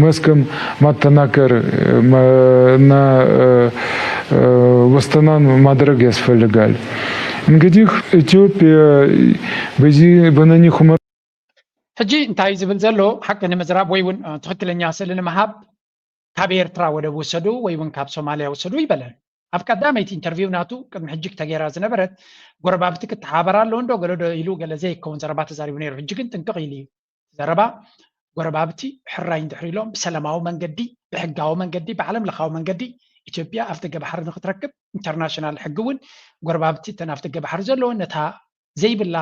መስክም ማጠናከር እና ወስተናን ማድረግ ያስፈልጋል እንግዲህ ኢትዮጵያ በዚህ በነኚህ ሕጂ እንታይ ዝብል ዘሎ ሓቂ ንምዝራብ ወይ እውን ትክክለኛ ስእሊ ንምሃብ ካብ ኤርትራ ወደብ ወሰዱ ወይ እውን ካብ ሶማልያ ወሰዱ ይበለን ኣብ ቀዳመይቲ ኢንተርቪው ናቱ ቅድሚ ሕጂ ተገይራ ዝነበረት ጎረባብቲ ክትሓበራ ኣለዎ እንዶ ገለ ኢሉ ገለ ዘይከውን ዘረባ ተዛሪቡ ነይሩ ሕጂ ግን ጥንቅቕ ኢሉ እዩ ዘረባ ጎረባብቲ ሕራይ እንድሕር ኢሎም ብሰላማዊ መንገዲ ብሕጋዊ መንገዲ ብዓለም ለኻዊ መንገዲ ኢትዮጵያ ኣብ ደገ ባሕሪ ንክትረክብ ኢንተርናሽናል ሕጊ እውን ጎረባብቲ እተን ኣብ ደገ ባሕሪ ዘለወን ነታ ዘይብላ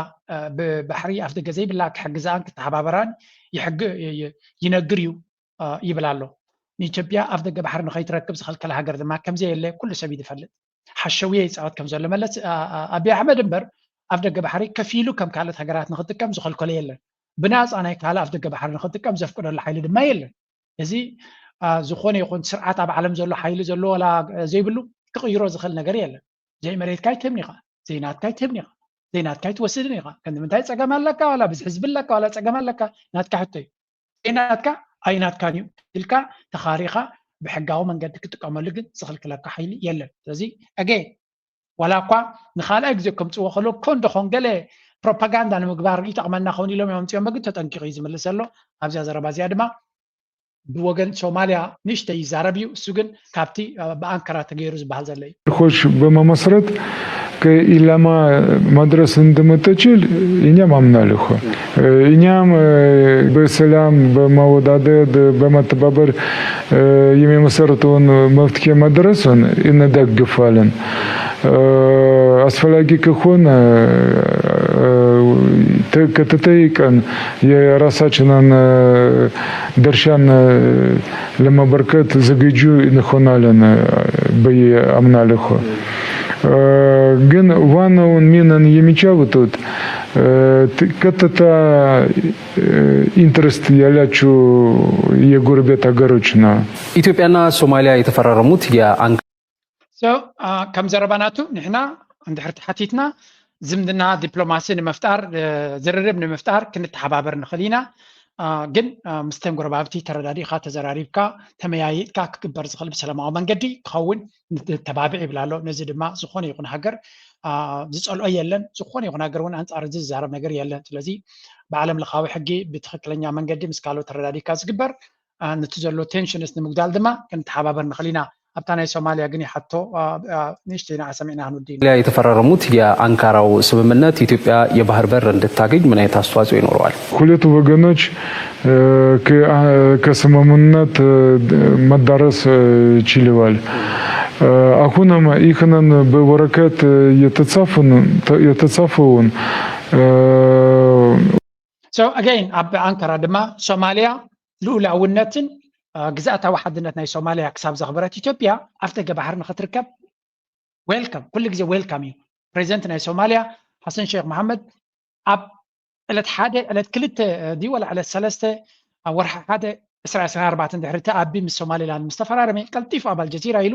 ብባሕሪ ኣብ ደገ ዘይብላ ክሕግዛን ክትሓባበራን ይነግር እዩ ይብል ኣሎ ንኢትዮጵያ ኣብ ደገ ባሕሪ ንኸይትረክብ ዝኸልከለ ሃገር ድማ ከምዘየለ ኩሉ ሰብ ይፈልጥ ሓሸውየ ይፃወት ከም ዘሎ መለስ ኣብይ ኣሕመድ እምበር ኣብ ደገ ባሕሪ ከፊሉ ከም ካልኦት ሃገራት ንክጥቀም ዝኸልከሎ የለን ብናፃ ናይ ካልእ ኣብ ደገ ባሕሪ ንክጥቀም ዘፍቅደሉ ሓይሊ ድማ የለን እዚ ዝኾነ ይኹን ስርዓት ኣብ ዓለም ዘሎ ሓይሊ ዘሎ ወላ ዘይብሉ ክቕይሮ ዝኽእል ነገር የለን ዘይ መሬትካ ይትህብኒ ኢኻ ዘይናትካ ይትህብኒ ኢኻ ዘይናትካ ይትወስድን ኢኻ ከምንታይ ፀገም ኣለካ ዋላ ብዝሕዝብ ኣለካ ዋላ ፀገም ኣለካ ናትካ ሕቶ እዩ ዘይናትካ ኣይናትካን እዩ ኢልካ ተኻሪኻ ብሕጋዊ መንገዲ ክጥቀመሉ ግን ዝኽልክለካ ሓይሊ የለን ስለዚ ኣገይ ዋላ እኳ ንኻልኣይ ግዜ ከምፅዎ ከሎ ኮንዶኾን ገለ ፕሮፓጋንዳ ንምግባር ይጠቕመና ኸውን ኢሎም እዮም ፅኦም ግን ተጠንቂቑ እዩ ዝምልስ ዘሎ ኣብዚያ ዘረባ እዚኣ ድማ بوجن سوماليا نشتي زاربيو سجن كابتي بأنكرة تغيرز بهالزلي خوش بممسرت كإلما مدرسة اندمتشل إنيام عمنالخو إنيام بسلام بمودادد بمتبابر يمي مسرتون مفتكي مدرسون إن دقفالن أسفلاجي كخون كتتيكن يراسачнан درشان لما بركات زجيجو نخونالن بي أمنالخو جن وانا ونمينا يميچاو тут كتتا ኢንትረስት ያላችሁ የጎረቤት ሀገሮች ነው። ኢትዮጵያና ሶማሊያ የተፈራረሙት ከም ዘረባናቱ ንሕና እንድሕር ተሓቲትና ዝምድና ዲፕሎማሲ ንምፍጣር ዝርርብ ንምፍጣር ክንተሓባበር ንኽእል ኢና ግን ምስተን ጎረባብቲ ተረዳዲእካ ተዘራሪብካ ተመያይጥካ ክግበር ዝኽእል ብሰላማዊ መንገዲ ክኸውን ተባብዕ ይብላሎ ነዚ ድማ ዝኾነ ይኹን ሃገር ዝፀልኦ የለን ዝኾነ ይኹን ሃገር እውን አንፃር እዚ ዝዛረብ ነገር የለን ስለዚ ብዓለም ለኻዊ ሕጊ ብትክክለኛ መንገዲ ምስ ካልኦት ተረዳዲእካ ዝግበር ነቲ ዘሎ ቴንሽንስ ንምግዳል ድማ ክንተሓባበር ንኽእል ኢና ኣብታ ናይ ሶማሊያ ግን ይሓቶ ንእሽተይ ሰሚዕና ክንውዲ የተፈራረሙት የአንካራው ስምምነት ኢትዮጵያ የባህር በር እንድታገኝ ምን አይነት አስተዋጽኦ ይኖረዋል? ሁለቱ ወገኖች ከስምምነት መዳረስ ችለዋል። አሁንም ይህንን በወረቀት የተጻፈውን again ኣብ አንካራ ድማ ሶማሊያ ልኡላውነትን ግዛእታዊ ሓድነት ናይ ሶማሊያ ክሳብ ዘኽብረት ኢትዮጵያ ኣብቲ ገባሕር ንኽትርከብ ዌልካም ኩሉ ግዜ ዌልካም እዩ ፕሬዚደንት ናይ ሶማሊያ ሓሰን ሼክ መሐመድ ኣብ ዕለት ሓደ ዕለት ክልተ ዲ ወላ ዕለት ሰለስተ ወርሒ ሓደ 2024 ድሕሪ ተኣቢ ምስ ሶማሊላንድ ምስ ተፈራረመ ቀልጢፉ ኣብ አልጀዚራ ኢሉ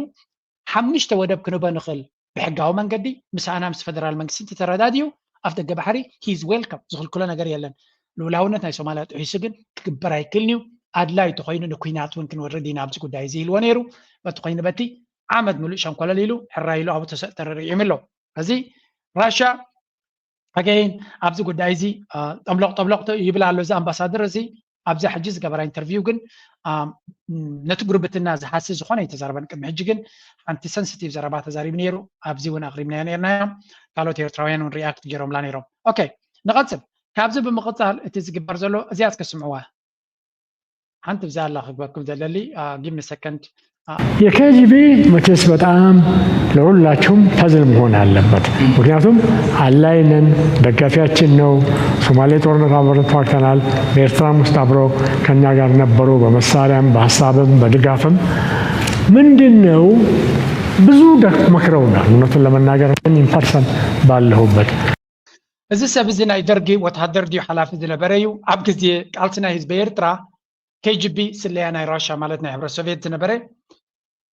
5 ወደብ ክንበ ንኽእል ብሕጋዊ መንገዲ ምሳና ምስ ፌደራል መንግስቲ ተረዳድዩ ኣብ ደገ ባሕሪ ሂዝ ዌልካም ዝኽልክሎ ነገር የለን ልኡላውነት ናይ ሶማሊያ ጥሒሱ ግን ክግበር ኣይክእልን እዩ ኣድላይ ተኮይኑ ንኩናት እውን ክንወርድ ኢና ኣብዚ ጉዳይ እዚ ኢልዎ ነይሩ በቲ ኮይኑ በቲ ዓመት ሙሉእ ሸንኮለል ኢሉ ሕራ ኢሉ ኣብኡ ተረሪዑም ኣሎ እዚ ራሽያ ኣገይን ኣብዚ ጉዳይ እዚ ጠምለቕ ይብል ኣሎ እዚ ኣምባሳደር እዚ ኣብዚ ሕጂ ዝገበራ ኢንተርቪው ግን ነቲ ጉርብትና ዝሓስብ ዝኾነ ይተዛረበን ቅድሚ ሕጂ ግን ሓንቲ ሰንሲቲቭ ዘረባ ተዛሪቡ ነይሩ ኣብዚ እውን ኣቕሪብናዮ ነርናዮም ካልኦት ኤርትራውያን እውን ሪኣክት ገይሮምላ ነይሮም ኦኬ ንቐፅል ካብዚ ብምቕፃል እቲ ዝግበር ዘሎ እዚኣ እስከስምዕዋ ሓንቲ ብዛ ኣላ ክግበርኩም ዘለሊ ጊቭ ሚ ሰከንድ የኬጂቢ መቼስ በጣም ለሁላችሁም ፐዝል መሆን አለበት። ምክንያቱም አላይነን ደጋፊያችን ነው። ሶማሌ ጦርነት አብረን ተዋግተናል። በኤርትራም ውስጥ አብረው ከኛ ጋር ነበሩ፣ በመሳሪያም በሀሳብም በድጋፍም። ምንድን ነው ብዙ መክረውናል። እውነቱን ለመናገር ኢንፐርሰን ባለሁበት እዚ ሰብ እዚ ናይ ደርጊ ወታደር ድዩ ሓላፊ ዝነበረ እዩ ኣብ ግዜ ቃልሲ ናይ ህዝቢ ኤርትራ KGB ስለያ ናይ ራሽያ ማለት ናይ ሕብረት ሶቪየት ዝነበረ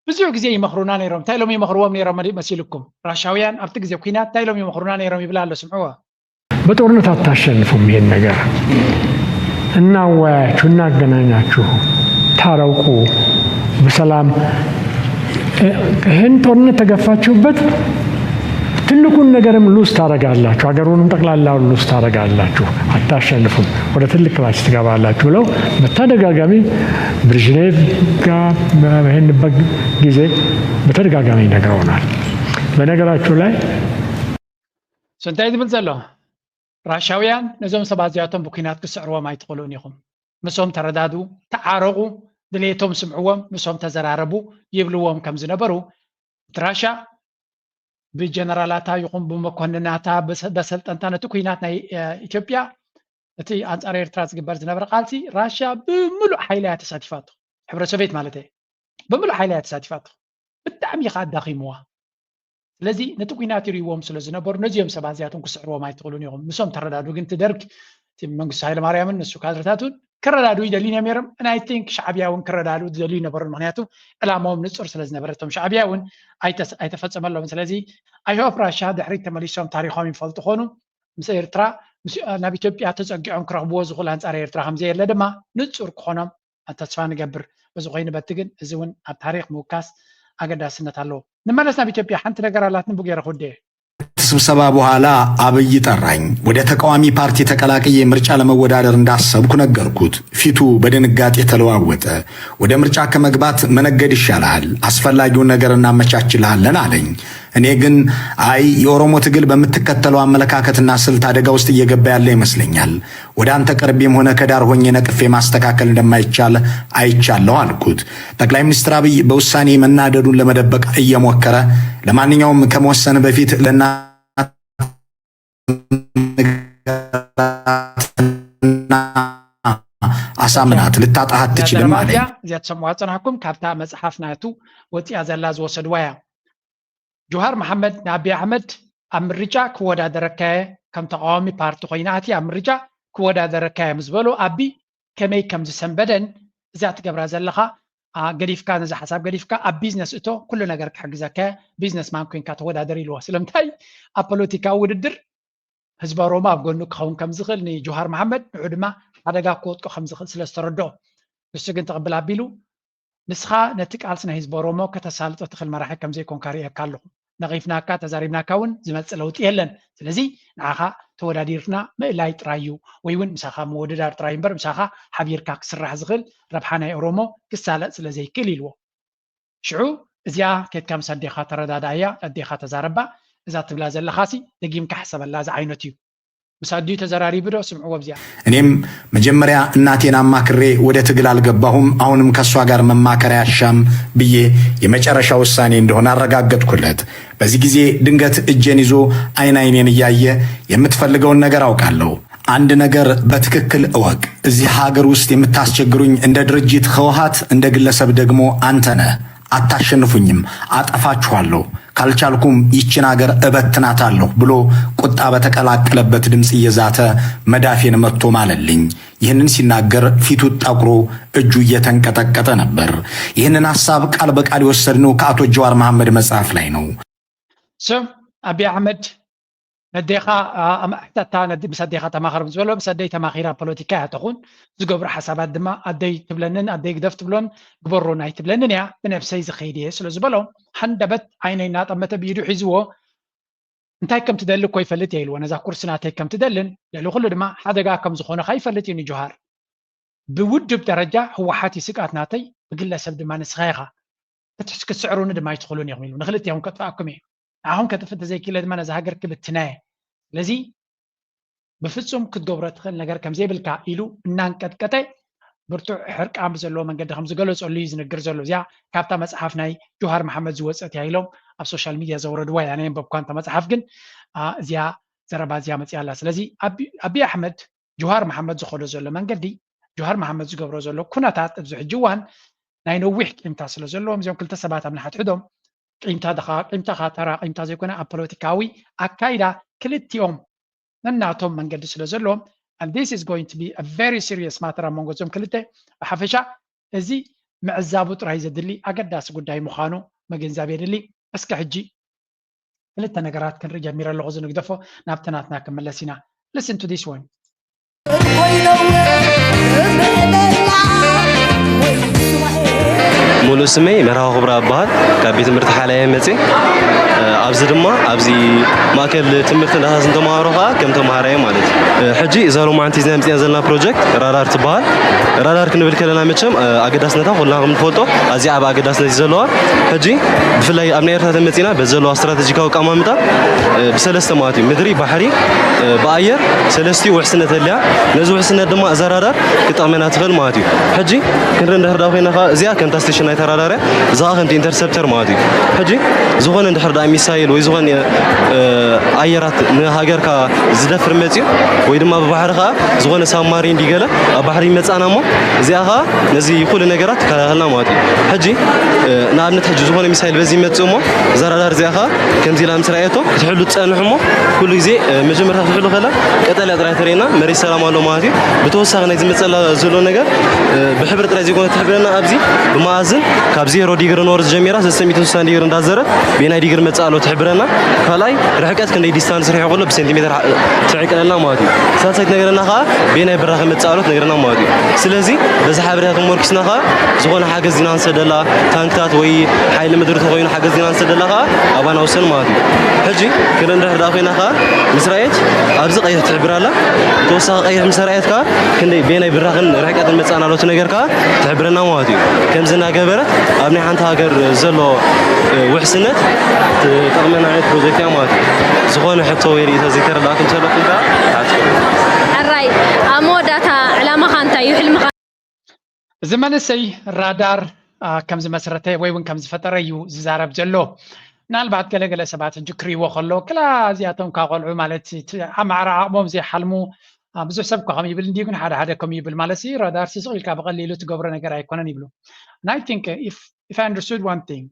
ብዙሕ ግዜ ይመኽሩና ነይሮም እንታይ ኢሎም ይመኽርዎም ነይሮም መሲልኩም ራሻውያን ኣብቲ ግዜ ኩናት እንታይ ኢሎም ይመኽሩና ነይሮም ይብላ ኣሎ ስምዕዎ በጦርነት አታሸንፉም ይሄን ነገር እናወያያችሁ እናገናኛችሁ ታረቁ በሰላም ይሄን ጦርነት ተገፋችሁበት ትልቁን ነገርም ሉስ ታረጋላችሁ ሀገሩንም ጠቅላላውን ሉስ ታረጋላችሁ አታሸንፉም ወደ ትልቅ ክላስ ትገባላችሁ ብለው በተደጋጋሚ ብሪዥኔቭ ጋር በሄንበት ጊዜ በተደጋጋሚ ነግረውናል። በነገራችሁ ላይ ስንታይ ዝብል ዘሎ ራሻውያን ነዞም ሰባት እዚኣቶም ብኩናት ክስዕርዎም ኣይትኽእሉን ኢኹም ምሶም ተረዳዱ ተዓረቑ ድሌቶም ስምዕዎም ምሶም ተዘራረቡ ይብልዎም ከም ዝነበሩ ራሻ ብጀነራላታ ይኹን ብመኮንናታ በሰልጠንታ ነቲ ኩናት ናይ ኢትዮጵያ እቲ አንጻር ኤርትራ ዝግበር ዝነበረ ቃልሲ ራሽያ ብምሉእ ሓይላ እያ ተሳቲፋቶ ሕብረት ሶቪየት ማለት እዩ ብምሉእ ሓይላ እያ ተሳቲፋቶ ብጣዕሚ ኢኻ ኣዳኺምዋ ስለዚ ነቲ ኩናት ይርይዎም ስለ ዝነበሩ ነዚኦም ሰባት እዚኣቶም ክስዕርዎም ኣይትኽእሉን ኢኹም ምሶም ተረዳዱ ግን ትደርግ እቲ መንግስቲ ሃይለማርያምን ንሱ ካድረታቱን ክረዳዱ ይደልዩ ነይሮም እና አይ ቲንክ ሻዕቢያ እውን ክረዳዱ ዝደልዩ ነበሩ ምክንያቱ ዕላማዎም ንፁር ስለ ዝነበረ እቶም ሻዕቢያ እውን ኣይተፈፀመሎም ስለዚ ኣይሆፕ ራሽያ ድሕሪት ተመሊሶም ታሪኮም ይፈልጡ ኮኑ ምስ ኤርትራ ናብ ኢትዮጵያ ተፀጊዖም ክረኽብዎ ዝኽእሉ አንጻር ኤርትራ ከምዘየለ ድማ ንፁር ክኾኖም ተስፋ ንገብር በዚ ኮይኑ በቲ ግን እዚ እውን ኣብ ታሪክ ምውካስ ኣገዳስነት ኣለዎ ንመለስ ናብ ኢትዮጵያ ሓንቲ ነገር ኣላት ንቡ ገይረ ክውድየ ከስብሰባ በኋላ አብይ ጠራኝ። ወደ ተቃዋሚ ፓርቲ ተቀላቅዬ ምርጫ ለመወዳደር እንዳሰብኩ ነገርኩት። ፊቱ በድንጋጤ ተለዋወጠ። ወደ ምርጫ ከመግባት መነገድ ይሻላል፣ አስፈላጊውን ነገር እናመቻችልሃለን አለኝ። እኔ ግን አይ የኦሮሞ ትግል በምትከተለው አመለካከትና ስልት አደጋ ውስጥ እየገባ ያለ ይመስለኛል። ወደ አንተ ቀርቤም ሆነ ከዳር ሆኜ ነቅፌ ማስተካከል እንደማይቻል አይቻለሁ አልኩት። ጠቅላይ ሚኒስትር አብይ በውሳኔ መናደዱን ለመደበቅ እየሞከረ ለማንኛውም ከመወሰን በፊት አሳምናት ልታጣሃት ትችልም አለኝ። እዚያ ተሰምዖ ጽናሕኩም ካብታ መጽሐፍ ናቱ ወፂያ ዘላ ዝወሰድዋ እያ ጆሃር መሐመድ ንአብይ ኣሕመድ ኣብ ምርጫ ክወዳደረካየ ከም ተቃዋሚ ፓርቲ ኮይና ኣትያ ኣብ ምርጫ ክወዳደረካየ ምስ በሎ ኣቢ ከመይ ከም ዝሰንበደን እዚኣ ትገብራ ዘለኻ ገዲፍካ ነዚ ሓሳብ ገዲፍካ ኣብ ቢዝነስ እቶ ኩሉ ነገር ክሕግዘካ ቢዝነስ ማን ኮንካ ተወዳደር ኢልዎ ስለምንታይ ኣብ ፖለቲካዊ ውድድር ህዝቢ ኦሮሞ ኣብ ጎኑ ክኸውን ከም ዝኽእል ንጆሃር መሐመድ ንዑ ድማ ሓደጋ ክወጥቆ ከም ዝኽእል ስለ ዝተረድኦ ንሱ ግን ተቕብል ኣቢሉ ንስኻ ነቲ ቃልሲ ናይ ህዝቢ ኦሮሞ ከተሳልጦ ትኽእል መራሒ ከም ዘይኮንካ ርኢካ ኣለኹ ነቒፍናካ ተዛሪብናካ እውን ዝመፅእ ለውጢ የለን ስለዚ ንዓኻ ተወዳዲርና ምእላይ ጥራይ እዩ ወይ እውን ምሳኻ ምውድዳር ጥራይ እምበር ምሳኻ ሓቢርካ ክስራሕ ዝኽእል ረብሓ ናይ ኦሮሞ ክሳለጥ ስለ ዘይክእል ኢልዎ ሽዑ እዚኣ ከድካ ምስ ኣዴኻ ተረዳዳእያ ኣዴኻ ተዛረባ እዛ ትብላ ዘለኻሲ ደጊምካ ሓሰበላ እዚ ዓይነት እዩ ምስ ኣዲዩ ተዘራሪቡ ዶ ስምዕዎ ብዚኣ እኔም መጀመሪያ እናቴን አማክሬ ወደ ትግል አልገባሁም አሁንም ከሷ ጋር መማከር ያሻም ብዬ የመጨረሻ ውሳኔ እንደሆነ አረጋገጥኩለት። በዚህ ጊዜ ድንገት እጄን ይዞ አይኔን እያየ የምትፈልገውን ነገር አውቃለሁ፣ አንድ ነገር በትክክል እወቅ፣ እዚህ ሀገር ውስጥ የምታስቸግሩኝ እንደ ድርጅት ህወሓት እንደ ግለሰብ ደግሞ አንተ ነህ፣ አታሸንፉኝም፣ አጠፋችኋለሁ፣ ካልቻልኩም ይችን ሀገር እበትናታለሁ ብሎ ቁጣ በተቀላቀለበት ድምፅ እየዛተ መዳፌን መጥቶ ማለልኝ። ይህንን ሲናገር ፊቱ ጠቁሮ እጁ እየተንቀጠቀጠ ነበር። ይህንን ሐሳብ ቃል በቃል የወሰድነው ከአቶ ጀዋር መሐመድ መጽሐፍ ላይ ነው። አብይ አሕመድ ነዴኻ ሕተታ ምስ ኣዴኻ ተማኸር ምስ በሎ ምስ ኣደይ ተማኺራ ፖለቲካ እያ ተኹን ዝገብሩ ሓሳባት ድማ ኣደይ ትብለንን ኣደይ ግደፍ ትብሎን ግበሮ ናይ ትብለንን እያ ብነፍሰይ ዝኸይድ እየ ስለ ዝበሎ ሓንደበት ዓይነይ እናጠመተ ብኢዱ ሒዝዎ እንታይ ከም ትደሊ እኮ ይፈልጥ እየ ኢልዎ ነዛ ኩርሲ ናተይ ከም ትደልን ልዕሊ ኩሉ ድማ ሓደጋ ከም ዝኾነካ ይፈልጥ እዩ ንጆሃር ብውድብ ደረጃ ህወሓት ይስቃት ናተይ ብግለሰብ ድማ ንስኻ ኢኻ ክትስዕሩኒ ድማ ይትኽእሉን ኢኹም ኢሉ ንክልቲኦም ከጥፋኣኩም እየ አሁን ከጥፍት ዘይክለ ድማ ነዛ ሃገር ክብትናየ ስለዚ ብፍጹም ክትገብሮ ትኽእል ነገር ከም ዘይብልካ ኢሉ እናንቀጥቀጠ ብርቱዕ ሕርቃን ብዘለዎ መንገዲ ከም ዝገለፀሉ እዩ ዝንግር ዘሎ እዚኣ ካብታ መፅሓፍ ናይ ጆሃር መሐመድ ዝወፀት እያ ኢሎም ኣብ ሶሻል ሚድያ ዘውረድዋ እያ ናይ አንበብኳ እንተ መፅሓፍ ግን እዚኣ ዘረባ እዚኣ መፅያ ኣላ ስለዚ ኣብይ ኣሕመድ ጆሃር መሐመድ ዝኸዶ ዘሎ መንገዲ ጆሃር መሐመድ ዝገብሮ ዘሎ ኩነታት ኣብዚ ሕጂ እዋን ናይ ነዊሕ ቂምታ ስለ ዘለዎም እዚኦም ክልተ ሰባት ኣብ ንሓትሕዶም ቂምታ ተራ ቂምታ ዘይኮነ ኣብ ፖለቲካዊ ኣካይዳ ክልቲኦም ነናቶም መንገዲ ስለ ዘለዎም and this is going to be a very serious matter among እዞም ክልተ ብሓፈሻ እዚ ምዕዛቡ ጥራይ ዘድሊ ኣገዳሲ ጉዳይ ምዃኑ መገንዛብ የድሊ እስከ ሕጂ ክልተ ነገራት ክንርኢ ጀሚረ ኣለኹ ዝንግደፎ ናብ ትናትና ክመለስ ኢና listen to this one ሙሉ ስመይ መርሃ ክብራ ይበሃል ካብ ቤት ትምህርቲ ሓላየ መጽ ኣብዚ ድማ ኣብዚ ማእከል ትምህርቲ እንዳሃስን ተማሃሮ ከዓ ከም ተማሃራየ ማለት ሕጂ ዛሎ ማዓንቲ ዝና ምጽያ ዘለና ፕሮጀክት ራዳር ትበሃል ራዳር ክንብል ከለና መቸም ኣገዳስነታ ኩላኩም ትፈልጦ ኣዝያ ኣብ ኣገዳስነት ዘለዋ ሕጂ ብፍላይ ኣብ ናይ ኤርትራ ተመጺና በዘለዋ ስትራቴጂካዊ ቀማምጣ ብሰለስተ ማለት ምድሪ ባሕሪ ብኣየር ሰለስቲኡ ውሕስነት ኣለያ ነዚ ውሕስነት ድማ እዛ ራዳር ክጠቕመና ትኽእል ማለት እዩ ሕጂ ክንርኢ እንዳሕርዳ ኮይና ከዓ እዚኣ ከምታ ስቴሽን ናይ ተራዳርያ እዛ ከምቲ ኢንተርሰፕተር ማለት እዩ ሕጂ ዝኾነ እንድሕርዳ ሚሳይል ወይ ዝኾነ ኣየራት ንሃገርካ ዝደፍር መፅኡ ወይ ድማ ብባሕሪ ከዓ ዝኾነ ሳብማሪን እንዲገለ ኣብ ባሕሪ መፃና እሞ እዚኣ ከዓ ነዚ ኩሉ ነገራት ከላኸልና ማለት እዩ ሕጂ ንኣብነት ሕጂ ዝኾነ ሚሳይል በዚ መፅኡ እሞ እዛ ራዳር እዚኣ ከዓ ከምዚ ኢላ ምስ ረኣየቶ ክትሕሉ ትፀንሑ እሞ ኩሉ ግዜ መጀመርታ ክትሕሉ ከላ ቀጠልያ ጥራይ ተርእየና መሬት ሰላም ኣሎ ማለት እዩ ብተወሳኺ ናይ ዝመፀላ ዘሎ ነገር ብሕብሪ ጥራይ ዘይኮነ ትሕብረና ኣብዚ ብማእዝን ካብ 0 ዲግሪ ኖርዝ ጀሚራ 360 ዲግሪ እንዳዘረ ብናይ ዲግሪ መፃ ኣሎ تحبرنا فلاي رحقات كندي ديستانس ريح يقول بسنتيمتر تعيق لنا ماضي سالسك نغرنا خا بينا برا متصالوت نغرنا ماضي سلازي بز حبرات موركسنا خا زغون حاجه زينا نسدلا تانكتات وي حيل مدر تخوين حاجه زينا نسدلا خا ابانا وصل ماضي حجي كنا دافينا خا مسرايت ابز قيح تحبرالا توسا قيح مسرايت كا كندي بينا برا رحقات متصانالوت نغر كا تحبرنا ماضي كم زنا جبرت ابني حنت هاجر زلو وحسنت تقمنا عيد بروجكت يا ماضي زغون حتى ويري تذكر لكن تلقوا كا الراي امو داتا علامه خانتا يحلم زمان السي رادار كم زمسرته ويون كم زفتريو زارب جلو نالبعد قلقله سبات جكري وخلو كلا زياتهم كقلعو مالتي امعر عقبهم زي حلمو بزح سبكو خم يبل نديكون حدا كم يبل مالسي رادار سيسويل كبقليلو تقبر نغير ايكونن يبلو and I think if I understood one thing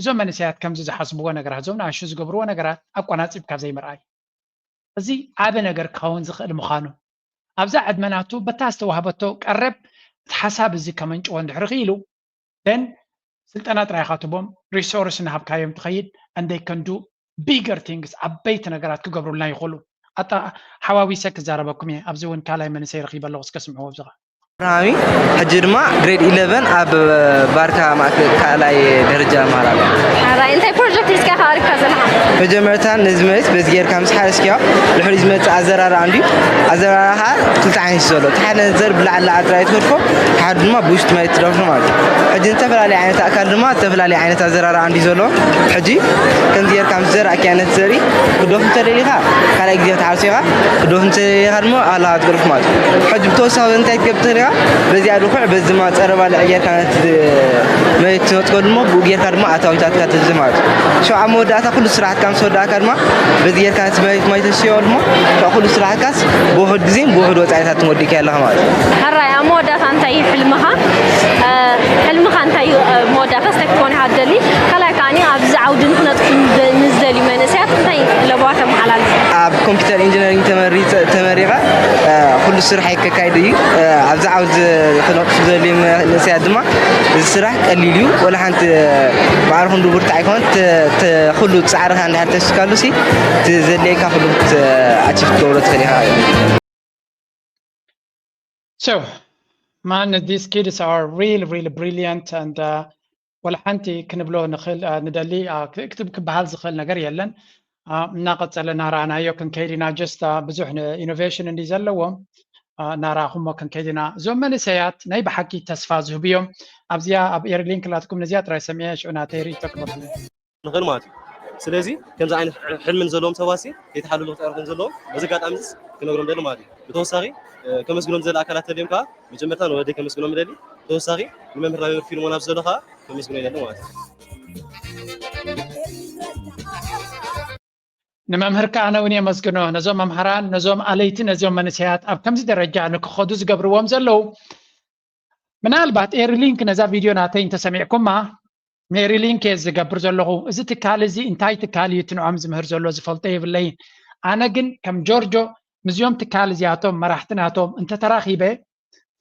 زمان سيات كم زحسبو نغير زوم ناشو زغبرو نغير اقناصب كاب زي مرأي ازي عابه نغير كون زخل مخانو ابزا عدمناتو بتاستوهبتو قرب حساب زي كمان جوان دحرقيلو then سلطنات رايخاتبهم resource نهب كايم تخيل and they can do bigger things عبيت نغرات كقبرو لنا يخلو اتا حواوي سك زاربكم ابزون كالاي من سير خيب الله اسكسمعوا بزغا رامي حجرما جريد 11 اب باركا مع كالاي درجه مالال را انت بروجكت اسكا خارج كازلها مجمرتان نزمت بزغير كامس حارسكيا لحريز مت ازرار عندي ازرارها تلتعين زلو تحنا زر بلعل عدرايت مدفو حد ما بوشت ما يترفن مال حجي انت فلالي عينت اكل ما تفلالي عينت ازرار عندي زلو حجي كم دير كامس زر اكيانت زري كدوف تليليها كالاي غير تعرسيها كدوف تليليها ما الله تغرف مال حجي بتوساو انت جبتليها بزي ادوخ بزي ما تصرب على عيار كانت ما تقول مو بوغير كارما اتاوتات كاتزمات شو عمو داتا كل سرعه كام سودا كارما بزي كانت ما يتشيول مو كل سرعه كاس بوهد زين بوهد وصايتات موديك يالها مال هراي عمو داتا انت حلمها حلمها انت مودا فاستكون عدلي خلا كاني ابز عودن نزلي منسات انت لبواته محلال اب كمبيوتر انجينيرينج تمريغا كل سرعه كايدي ابز عاوز خلق زلي نسيات دما السرح قليليو ولا حنت بعرفون دبر تعيكون تخلو تسعرها عند حتى سكالوسي تزليك خلو اتشف دورة خليها So man these kids are really brilliant and ولا حنتي كنبلو نخل ندلي اكتب بحال زخل نغير يلن ناقص لنا رانا يو كن كيدنا جست بزح انوفيشن اللي زلوهم نراهم كن كيدنا زمن سيات ناي بحكي تصفى زهبيهم ابزيا اب اير لينك لاتكم نزيات راي سمياش انا تيري تكبر نغير ماتي سلازي كم عين حلم زلوم سواسي يتحللوا تعرفون زلوم بزقات امس كنغرم دل ماتي بتوساغي كمسغلوم زل اكلات تليمكا مجمرتان ودي كمسغلوم دلي توساغي الممر راي فيلمون افزلها كمسغلوم دل ماتي نممهرك أنا وني مسكنو نزوم ممهران نزوم عليتي نزوم منسيات أب كم زي درجة أنك خدوز قبروهم زلو من البعض إير لينك نزا فيديو ناتي انت سمعكم ما ميري لينك إذا قبر زلو إذا تكالي زي انتاي تكالي يتنعم زمهر زلو زفلطيه بالليل أنا جن كم جورجو مزيوم تكالي زياتهم مرحتناتهم انت تراخي بي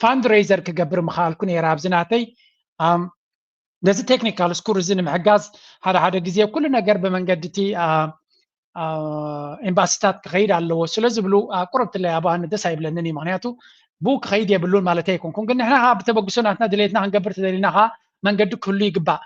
فاند ريزر كقبر مخالكون يراب زناتي لازم تكنيكال سكور زين محجاز هذا جزية كل نجار بمنجدتي امباسيتات كخيد على سلازم بلو قربت اللي ابان دساي بلنني معناته بوك خيد يبلون مالتي يكون قلنا احنا بتبقسوناتنا دليتنا هنقبر تدليناها منقد كله يقبع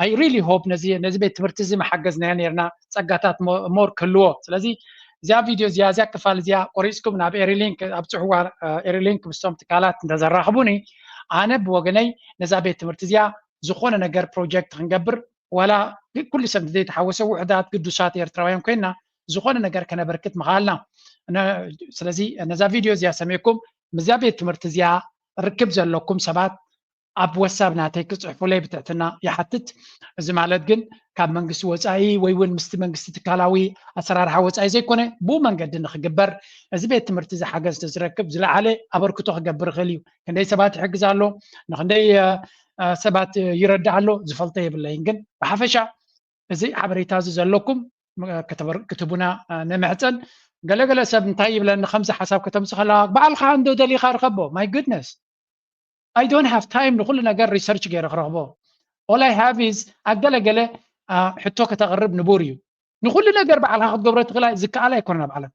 اي ريلي هوب نزي بيت تمرتزي ما حجزنا نيرنا صقاتات مور كلو سلازي زي فيديو زي كفال زي قريسكم ناب ايري لينك ابصحوا ايري لينك بستم تكالات نزرحبوني انا بوغني نزا بيت تمرتزيا زخونه نجر بروجكت هنقبر ولا كل سنه دي تحوسوا وحدات قدوسات ايرتراويان كنا زخونه نجر كنا بركت مغالنا انا سلازي نزا فيديو زي سميكم مزابيت تمرتزيا ركب زلكم سبات اب وساب ناتي كصحفوا لي بتاعتنا يحتت زي مالت جن كاب منغس وصاي ويون مست منغس تكالاوي اسرار حوصاي زي كونه بو منقد نخجبر از بيت تمرتزي حاجز تزركب زلا علي ابركتو خجبر خليو كندي سبات يحجزالو نخندي سبات يردعلو زفلطيه باللين جن بحفشا زي حبريتاز زلكم كتبونا نمعتن قال سب نتايب لان خمسه حساب كتمسخلا بعلخ عنده دلي خرخبو ماي جودنس I don't have time لكل نجار ريسيرش غير خرخبو all I have is قال حتى كتقرب نبوريو نقول لنا جرب على هاد قبرة غلا زكاة على يكوننا بعلم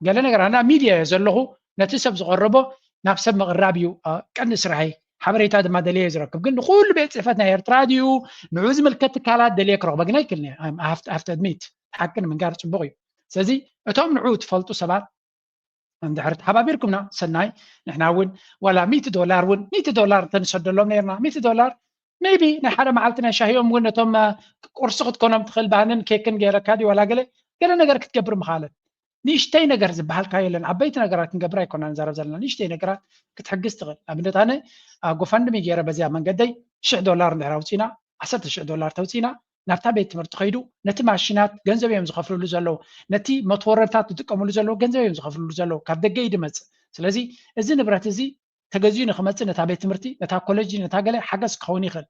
قال لنا جر أنا ميديا يزلهم نتسب زغربه نفس مغربيو كان سرعي حبريت هذا ما دليل يزركب قلنا نقول بيت صفتنا يرتراديو نعوز ملكت كالات دليل كرو بقنا يكلنا هفت أدميت حقنا من قارة بغي سازي أتوم نعود فلتو سبات عند حبابيركمنا سناي نحن ون ولا $100 ون $100 تنسد لهم نيرنا $100 maybe نحن معلتنا شهيهم قلنا توم قرصقت كونهم تخل بانن كيكن غير كادي ولا قال نجر كتكبر مخالد نيشتي نجر زبحال كايلن عبيت نجرات نجبراي كنا نزار زلنا نيشتي نجرات كتحجز تغل أبنت أنا قفند ميجيرا بزيا من قدي $10 نحراوتينا $10 توتينا نفتح بيت مرتخيدو نتي ماشينات جنزب يمز خفلو لزلو نتي متورطات تقوم لزلو جنزب يمز خفلو لزلو كابدجي يدمز سلازي إذا نبرات زي تجزيون خمسة نتا بيت مرتي نتا كوليجي نتا قلة حجز كوني خل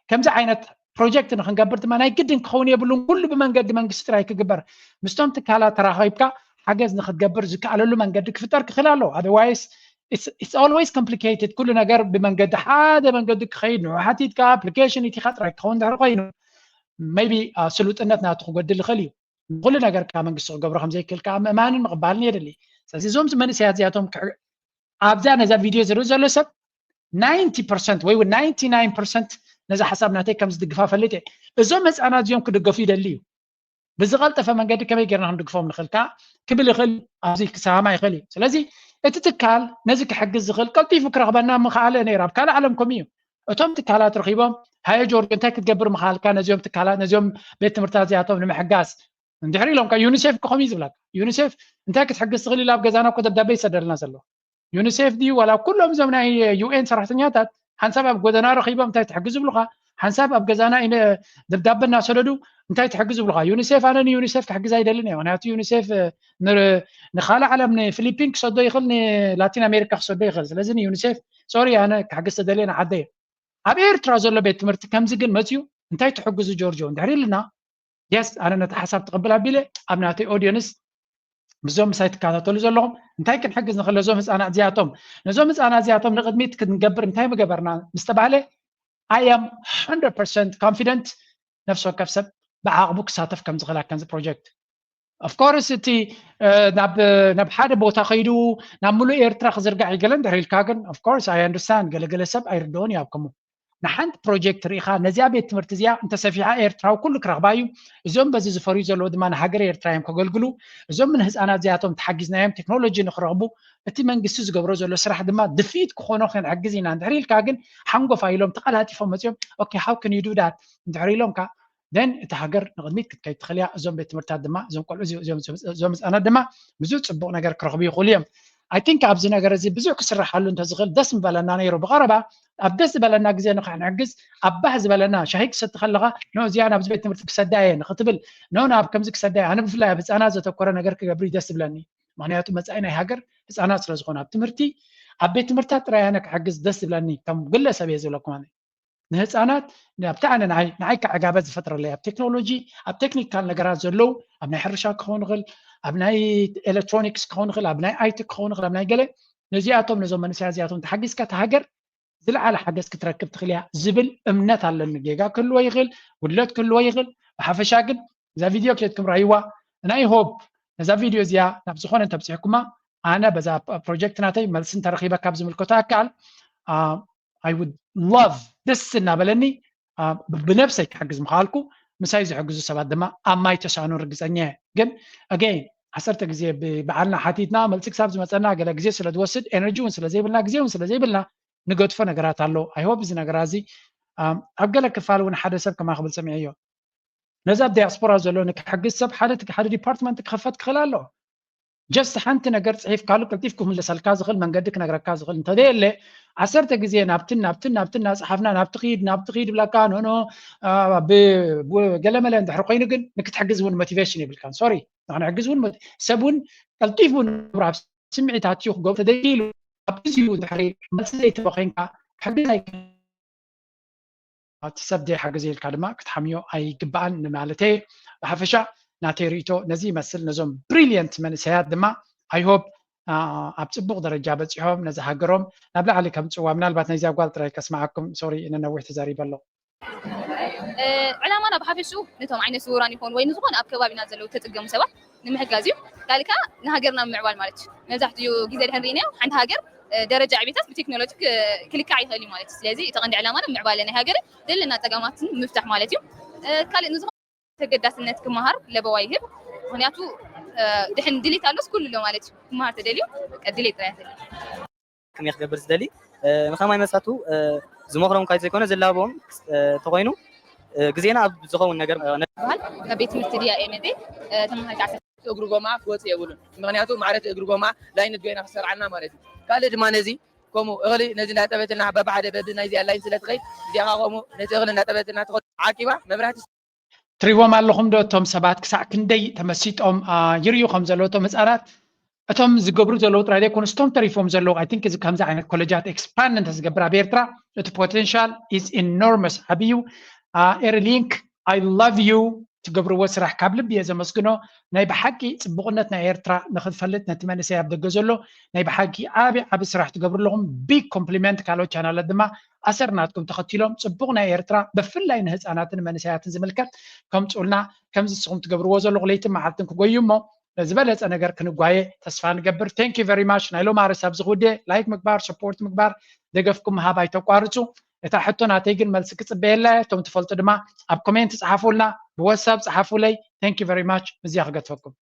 كم زي عينت بروجكت نخن قبرت ما نايقدن كوني يبلون كل بمن قد من قسترايك قبر مستمتك على ترى هايبكا حجز نخد قبر زك على له من قدك فترك خلاله otherwise it's always complicated كل نجار بمن قد حدا من قدك خير وحتيت كابليكيشن يتي خطرك كون ده رقينه maybe سلوت أنتنا تخو قد اللي خليه كل نجار كمان قصة قبر خمسة كل كام أمان مقبلني يدلي سأزي زوم زمان سياداتهم أبدأ نزل فيديو زروز ولا سب 90% ويو 99% نزل حسابنا تي كم زد قفا فلتي زوم بس أنا زيوم كده قفي دليو بزغلت فمن قد كم يقرن عند قفهم نخلكا كبل يخل أزي كسامة يخلي سلازي اتتكال نزك حق الزغل قلتي فكرة غبنا مخالة نيراب كلا علم كميو أتوم تكالات رخيبهم هاي جورج أنت كتقبر مخال كان نزيوم تكالات نزيوم بيت مرتازي عطوم لمحقاس ندحري لهم كيونيسيف كخميز بلاك يونيسيف أنت كتحق الزغل لاب جزانا كتب دبي صدر نازله يونيسيف دي ولا كلهم زمنا UN صراحة نياتات حنسبب قدنا رخيبهم أنت تحجز بلغة حنسبب جزانا إن دبدب الناس ردوا أنت تحجز بلغة يونيسيف أنا يونيسيف كحجز هاي دلنا وأنا يونيسيف نخالع على من فلبين كصدق يخلني لاتين أمريكا كصدق يخلص لازم يونيسيف سوري أنا كحجز دلنا عديه أبير ترازل بيت مرت كم زجن متيو أنت تحجز جورجو ندحري لنا يس أنا نتحسب تقبلها بيله أبناتي أودينس بزوم سايت كانت تقول لهم انتي كن حجز نخلي زوم انا زياتهم نزوم انا زياتهم نقد 100 كنقبر انتي ما قبرنا مستبعله I am 100% confident نفسه كفسب بعاقبك ساتف كم زغلا كان بروجكت of course تي ناب حدا بوتا خيدو نعملوا ايرترا خزرقع يقلن دري الكاغن of course I understand قال سب ايردون يابكم نحنت بروجكت ريخا نزيا بيت مرتزيا انت سفيعه ايرترا وكل كرغبايو زوم بزي زفري زلو دمان هاجر ايرترا يم كغلغلو زوم من هزانا زياتهم تحجزناهم تكنولوجي نخربو اتي منغست زغبرو زلو سراح دما دفيت كخونو خن عجزينا ندريل كاغن حنغو فايلوم تقالاتي فمزيوم اوكي how can you do that ندريلوم كا then تهاجر نقدميت كي تخليا زوم بيت مرتاد دما زوم كل زوم انا دما بزو صبو نجر كرغبي يقوليم I think أبز نجار زي بزوج كسر حلو أنت زغل دسم بلنا نيرو بغربة أبدس بلنا جزء نقع نعجز أبهز بلنا شهيك ستخلقه نو زيانا بز بيت مرتك سداين نختبل نو ناب كم زك سداين أنا بفلا بس أنا زت أقرأ نجار كجبري دس بلني معناته مسألة هاجر بس أنا سرزقنا بتمرتي أبيت مرتات رأيانك عجز دس بلني كم قلة سبيه زلكم أنا نهز أنا بتاعنا نعي كعجابات الفترة اللي بتكنولوجي بتكنيكال نجارات زلو أبناء حرشة كونغل أبناء إلكترونيكس كونغل أبناء آيتك كونغل أبناء جله نزياتهم نزوم من سيازياتهم تحجز كتهاجر زل على حجز كتركب تخليها زبل أمنت على النجيجا كله يغل ولات كله يغل وحفشاقد إذا فيديو كلتكم رأيوا أنا أي هوب إذا فيديو زيا نفسخون أنت بسيحكما أنا بزا بروجكت ناتي ملسن ترخيبا كابز ملكوتا كال I would love this نابلني بنفسك حجز مخالكو مسايز حجزوا سبات دما أما يتسعنوا رجزانية جن again حسرت جزء بعلنا حتيتنا ملتك سابز مثلا قال جزء سلا دوسد energy ونسلا زي بلنا جزء ونسلا زي بلنا نقد فنا قرات الله I hope زين قرازي أبقى لك فعل ونحد سب كما قبل سمعيه نزاب دياسبورا زلونك حجز سب حدتك حد ديبارتمنت خفت خلاله جست حنت نقرت صحيف قالوا كلتيفكم اللي سالكاز غل من قدك نقركاز غل انت دي اللي عسرت جزء نابتنا صحفنا نابتقيد بلا كان هنا بقلم لين دحرقين جن نك تحجزون موتيفيشن بالكان سوري انا عجزون سبون كلتيفون براب سمعي تاتيوخ قوم تديلو ابتزيو دحري ما زي تبقين حجزاي تسبدي حجزي الكلمه كتحميو اي قبان مالتي حفشه ناتيريتو نزي مثل نزوم بريليانت من سياد دما اي هوب أبصبغ درجة بتشوفهم نزهجرهم نبلع عليكم تسوى من البات نزي أقول ترى كسمعكم سوري إن نويت تزاري بالله علامة زغون بحافشو نتهم عين سوران يكون وين زغون اب كبابنا زلو تطقم سبا نمحجازيو قالك نهاجرنا معوال مالك مزحتيو غيزه هنرينا عند هاجر درجه عبيتات بتكنولوجي كليك عيثلي مالك ስለዚህ ተቀንዲ ዓላማና ምዕባለና ሃገር ደልና ተጋማትን ምፍታሕ ማለት እዩ ካል ንዝኾ ተገዳስነት ክመሃር ለበዋይ ህብ ምክንያቱ ድሕን ድሊት ኣሎስ ኩሉ ሎ ማለት እዩ ክመሃር ተደልዩ ቀድሊት ጥራያት ከም ይኽገብር ዝደሊ መኸማይ መሳቱ ዝመኽሮም ካይ ዘይኮነ ዘላቦም ተኾይኑ ግዜና ኣብ ዝኸውን ነገር ነባል ከቤት ትምህርቲ ዲያ ኤምዲ ተመሃይታ እግሩ ጎማ ክወፅ የብሉን ምክንያቱ ማለት እግሩ ጎማ ላይነት ገይና ክሰርዓና ማለት እዩ ካልእ ድማ ነዚ ከምኡ እኽሊ ነዚ እንዳጠበትና በባሓደ በብ ናይዚ ላይን ስለትኸይድ እዚኣ ከምኡ ነቲ እኽሊ እንዳጠበትና ትኸድ ዓቂባ መብራህቲ ትሪዎም ኣለኹም ዶ እቶም ሰባት ክሳዕ ክንደይ ተመሲጦም ይርዩ ከም ዘለዉ እቶም ህፃናት እቶም ዝገብሩ ዘለዉ ጥራይ ዘይኮኑ ስቶም ተሪፎም ዘለዉ ኣይ ቲንክ እዚ ከምዚ ዓይነት ኮሌጃት ኤክስፓንድ እንተዝገብራ ብኤርትራ እቲ ፖቴንሻል ኢዝ ኢኖርመስ ዓብዩ ኤርሊንክ ኣይ ላቭ ዩ ትገብርዎ ስራሕ ካብ ልቢ እየ ዘመስግኖ ናይ ብሓቂ ፅቡቕነት ናይ ኤርትራ ንክትፈልጥ ነቲ መንእሰይ ኣብ ደገ ዘሎ ናይ ብሓቂ ዓብ ስራሕ ትገብሩ ኣለኹም ቢግ ኮምፕሊመንት ካልኦት ቻናላት ድማ ኣሰርናትኩም ተኸቲሎም ፅቡቕ ናይ ኤርትራ ብፍላይ ንህፃናትን መንእሰያትን ዝምልከት ከምፁልና ከምዚ ንስኹም ትገብርዎ ዘለኹ ለይትን መዓልትን ክጎዩ እሞ ዝበለፀ ነገር ክንጓየ ተስፋ ንገብር ቴንክ ዩ ቨሪ ማች ናይ ሎማ ርዕስ ኣብ ዝኽውደ ላይክ ምግባር ሰፖርት ምግባር ደገፍኩም ምሃብ ኣይተቋርፁ እታ ሕቶ ናተይ ግን መልሲ ክፅበየላ እቶም ትፈልጡ ድማ ኣብ ኮሜንት ፀሓፉልና ብዋትሳፕ ፀሓፉለይ ቴንክ ዩ ቨሪ ማች እዚኣ ክገትፈኩም